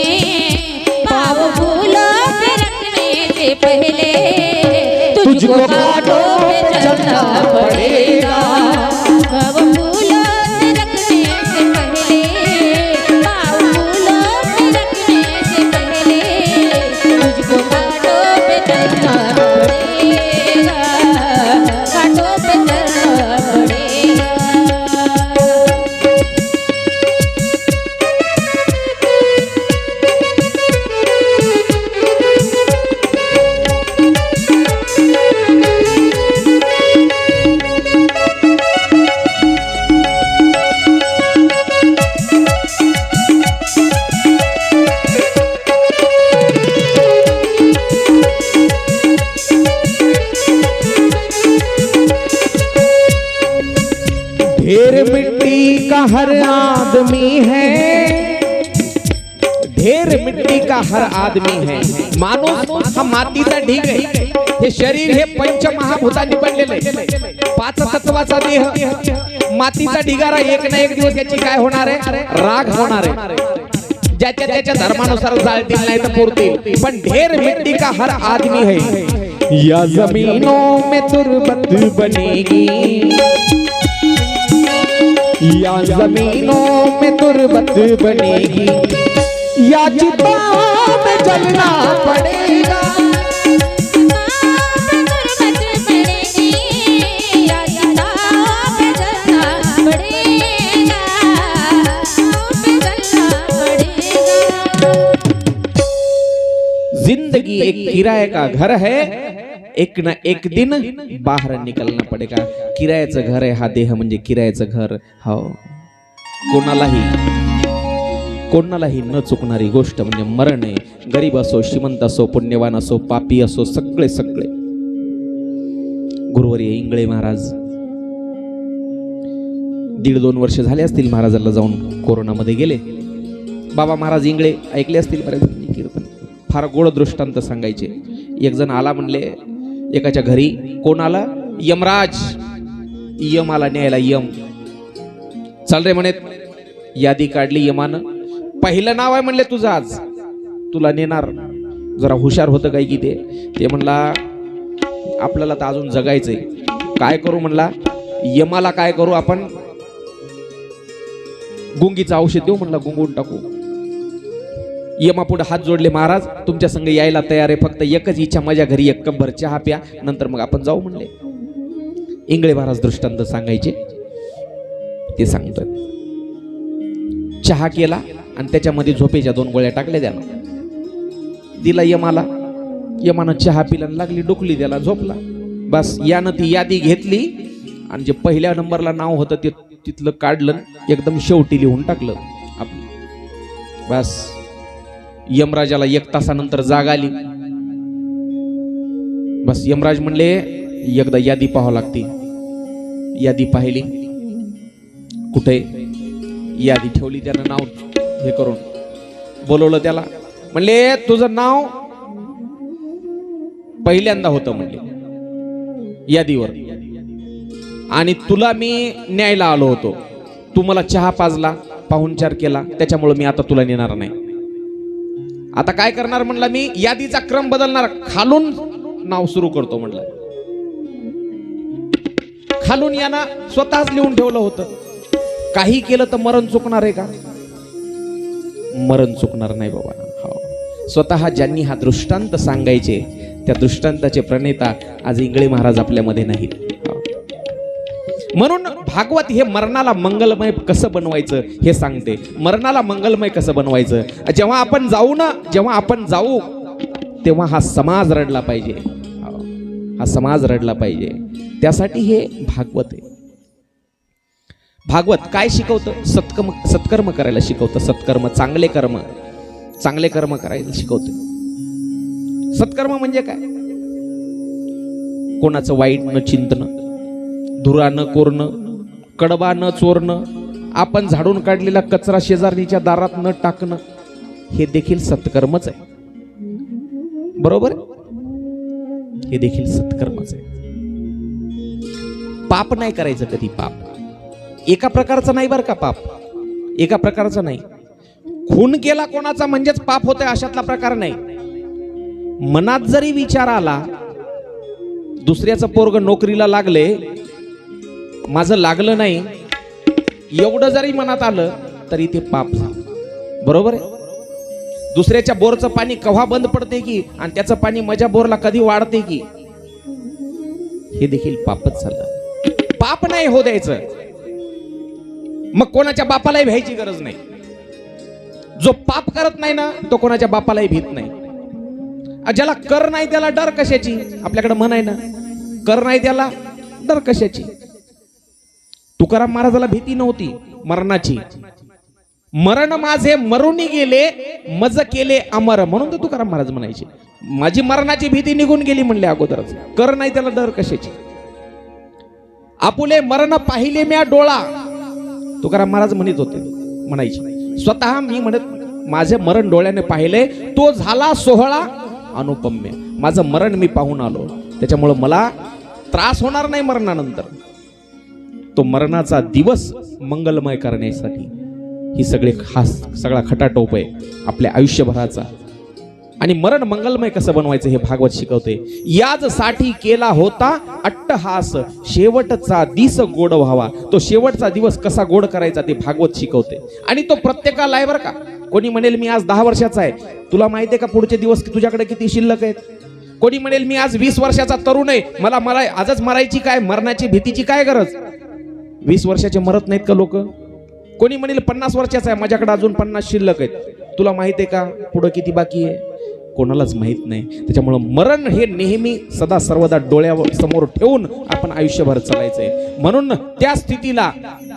Speaker 2: पाँव फूलों पे रखने से पहले तुझको घाटों पे चलना पड़ेगा। पाँव फूलों पे रखने से पहले, पाँव फूलों पे रखने से पहले तुझको घाटों पे चलना पड़ेगा, घाटों पे चलना पड़ेगा।
Speaker 3: ढेर मिट्टी का हर आदमी है, ढेर मिट्टी का हर आदमी है। माणूस हा मातीचा ढीग आहे। हे शरीर हे पंचमहाभूतांनी बनलेले, पाच तत्वाचा देह, मातीचा ढिगारा। एक ना एक दिवस याची काय होणार आहे? राग होणार आहे। ज्याच्या त्याच्या धर्मानुसार जाळतील नाही तर पुरतील, पण ढेर मिट्टी का हर आदमी है। या जमीनों में तुरबत बनेगी, या जमीनों में तुरबत बनेगी, या चिताओं में जलना पड़ेगा। जिंदगी एक किराए का घर है, एक ना एक दिन बाहर निकलना पडेगा। किरायाचं घर आहे हा देह, म्हणजे किरायाचं घर। हो, कोणालाही न चुकणारी गोष्ट म्हणजे मरण आहे। गरीब असो, श्रीमंत असो, पुण्यवान असो, पापी असो, सगळे सगळे। गुरुवर्य इंगळे महाराज 1.5-2 वर्ष झाले असतील महाराजांना जाऊन कोरोनामध्ये गेले। बाबा महाराज इंगळे ऐकले असतील बरेच कीर्तन, फार गोड दृष्टांत सांगायचे। एक जण आला म्हणले एकाच्या घरी, कोण आला? यमराज, यम आला न्यायला। यम चल रे म्हणे, यादी काढली यमानं। पहिलं नाव आहे म्हणले तुझं, आज तुला नेणार। जरा हुशार होतं काय की ते म्हणला आपल्याला तर अजून जगायचंय, काय करू म्हणला? यमाला काय करू आपण? गुंगीचं औषध देऊ म्हणला, गुंगून टाकू। यमा पुढे हात जोडले, महाराज तुमच्या संग यायला तयार आहे, फक्त एकच इच्छा, माझ्या घरी एक कप भर चहा प्या, नंतर मग आपण जाऊ म्हणले। इंगळे महाराज दृष्टांत सांगायचे, ते सांगतोय। चहा केला आणि त्याच्यामध्ये झोपेच्या 2 गोळ्या टाकल्या, त्याला दिला यमाला। यमानं चहा पिला, लागली डुकली, त्याला झोपला। बस यानं ती यादी घेतली आणि जे पहिल्या नंबरला नाव होतं ते तिथलं काढलं, एकदम शेवटी लिहून टाकलं आपलं। बस यमराजाला 1 तासानंतर जाग आली। बस यमराज म्हणले एकदा यादी पाहावं लागते। यादी पाहिली, कुठे यादी ठेवली, त्यानं नाव हे करून बोलवलं त्याला। म्हणले तुझं नाव पहिल्यांदा होतं म्हणले यादीवर, आणि तुला मी न्यायला आलो होतो। तू मला चहा पाजला, पाहुणचार केला, त्याच्यामुळे मी आता तुला नेणार नाही। आता काय करणार म्हणला, मी यादीचा क्रम बदलणार, खालून नाव सुरू करतो म्हणलं। खालून यांना स्वतःच लिहून ठेवलं होतं। काही केलं तर मरण चुकणार आहे का? मरण चुकणार नाही बाबा। हो, स्वतः ज्यांनी हा दृष्टांत सांगायचे, त्या दृष्टांताचे प्रणेता आज इंगळे महाराज आपल्यामध्ये नाहीत। म्हणून भागवत हे मरणाला मंगलमय कसं बनवायचं हे सांगते। मरणाला मंगलमय कसं बनवायचं? जेव्हा आपण जाऊ तेव्हा हा समाज रडला पाहिजे, हा समाज रडला पाहिजे। त्यासाठी हे भागवत आहे। भागवत काय शिकवतं? सत्कर्म करायला शिकवतं। सत्कर्म, चांगले कर्म करायला शिकवतं। सत्कर्म म्हणजे काय? कोणाचं वाईट न चिंतन,
Speaker 1: धुरा न कोरणं, कडबा न चोरणं, आपण झाडून काढलेला कचरा शेजारणीच्या दारात न टाकणं, हे देखील सत्कर्मच आहे. बरोबर, हे देखील सत्कर्मच आहे. पाप नाही करायचं कधी. पाप एका प्रकारचा नाही बरं का, पाप एका प्रकारचा नाही. खून केला कोणाचा म्हणजेच पाप होतंय अशातला प्रकार नाही. मनात जरी विचार आला, दुसऱ्याचं पोरग नोकरीला लागले, माझं लागलं नाही, एवढं जरी मनात आलं तरी ते पाप झालं. बरोबर आहे. दुसऱ्याच्या बोरचं पाणी केव्हा बंद पडते की, आणि त्याचं पाणी माझ्या बोरला कधी वाढते की, हे देखील पापच झालं. पाप नाही हो द्यायचं. मग कोणाच्या बापालाही भ्यायची गरज नाही. जो पाप करत नाही ना, तो कोणाच्या बापालाही भीत नाही. ज्याला कर नाही त्याला डर कशाची, आपल्याकडे म्हण आहे ना, कर नाही त्याला डर कशाची. तुकाराम महाराजाला भीती नव्हती मरणाची. मरण माझे मरुनी गेले, मज केले अमर, म्हणून तर तुकाराम महाराज म्हणायचे माझी मरणाची भीती निघून गेली म्हणले अगोदरच. कर नाही त्याला डर कशाची. आपुले मरण पाहिले म्या डोळा, तुकाराम महाराज म्हणत होते, म्हणायचे स्वतः मी म्हणत माझे मरण डोळ्याने पाहिले, तो झाला सोहळा अनुपम्य. माझं मरण मी पाहून आलो, त्याच्यामुळं मला त्रास होणार नाही मरणानंतर. तो मरणाचा दिवस मंगलमय करण्यासाठी ही सगळा खटाटोप आहे आपल्या आयुष्यभराचा. आणि मरण मंगलमय कसं बनवायचं हे भागवत शिकवते. याजसाठी केला होता अट्टहास, शेवटचा दिस गोड व्हावा. तो शेवटचा दिवस कसा गोड करायचा ते भागवत शिकवते. आणि तो प्रत्येकाला आहे बरं का. कोणी म्हणेल मी आज 10 वर्षाचा आहे, तुला माहिती आहे का पुढचे दिवस तुझ्याकडे किती शिल्लक आहेत. कोणी म्हणेल मी आज 20 वर्षाचा तरुण आहे, मला आजच मरायची काय, मरणाची भीतीची काय गरज. 20 वर्षाचे मरत नाहीत का लोक. कोणी म्हणेल 50 वर्षाचा आहे, माझ्याकडे अजून 50 शिल्लक आहेत, तुला माहिती आहे का पुढे किती बाकी आहे, कोणालाच माहित नाही. त्याच्यामुळे मरण हे नेहमी सदा सर्वदा डोळ्यावर समोर ठेवून आपण आयुष्यभर चालायचंय. म्हणून त्या स्थितीला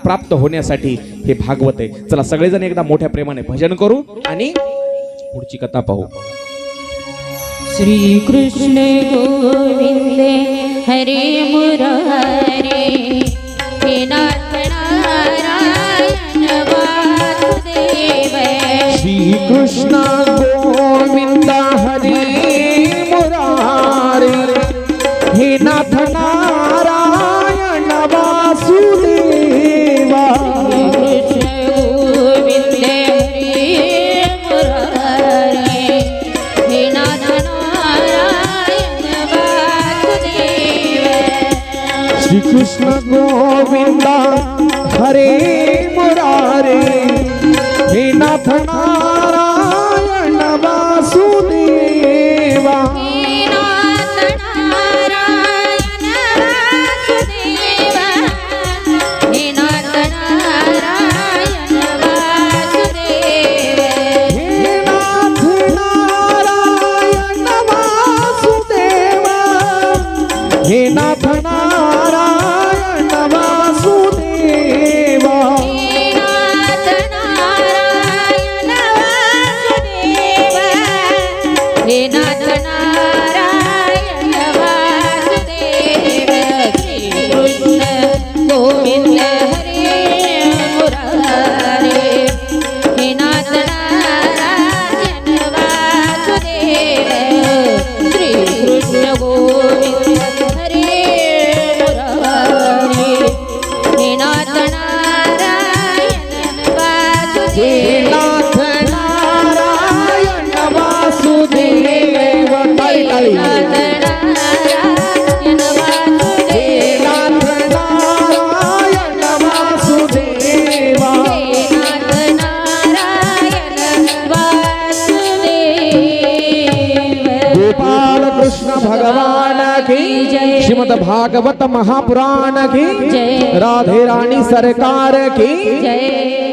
Speaker 1: प्राप्त होण्यासाठी हे भागवत आहे. चला सगळेजण एकदा मोठ्या प्रेमाने भजन करू आणि पुढची कथा पाहू.
Speaker 2: श्री कृष्ण गोविंद हरे मुरारे, हे नाथ नारायण वासुदेव.
Speaker 3: श्री कृष्ण गोविंद हरे मुरारे, हे नाथ नारायण वासुदेवा.
Speaker 2: कृष्ण गोविंद हरे मुरारे, हे नाथ नारायण वासुदेव.
Speaker 3: श्री कृष्ण गोविंद हरे मुरारे, हे नाथ नारायण वासुदेवा.
Speaker 2: हे नाथ नारायण वासुदेव, हे नाथ नारायण वासुदेव.
Speaker 3: हे नाथ नारायण वासुदेवा, हे नाथ नारायण वासुदेवा.
Speaker 2: हे नाथ नारायण वासुदेव. श्री कृष्ण गोविंद हरे मुरारे, हे नाथ नारायण वासुदेव. श्री कृष्ण गोविंद हरे मुरारे, हे नाथ नारायण वासुदेव.
Speaker 3: नाथ नारायण वासुदेव. ताई ताई.
Speaker 2: नाथ नारायण वासुदेव.
Speaker 3: नाथ नारायण वासुदेवा.
Speaker 2: नाथ नारायण वासुदेव.
Speaker 3: गोपाल कृष्ण भगवान की
Speaker 2: जय.
Speaker 3: श्रीमद भागवत महापुराण की
Speaker 2: जय.
Speaker 3: राधे रानी सरकार की
Speaker 2: जय.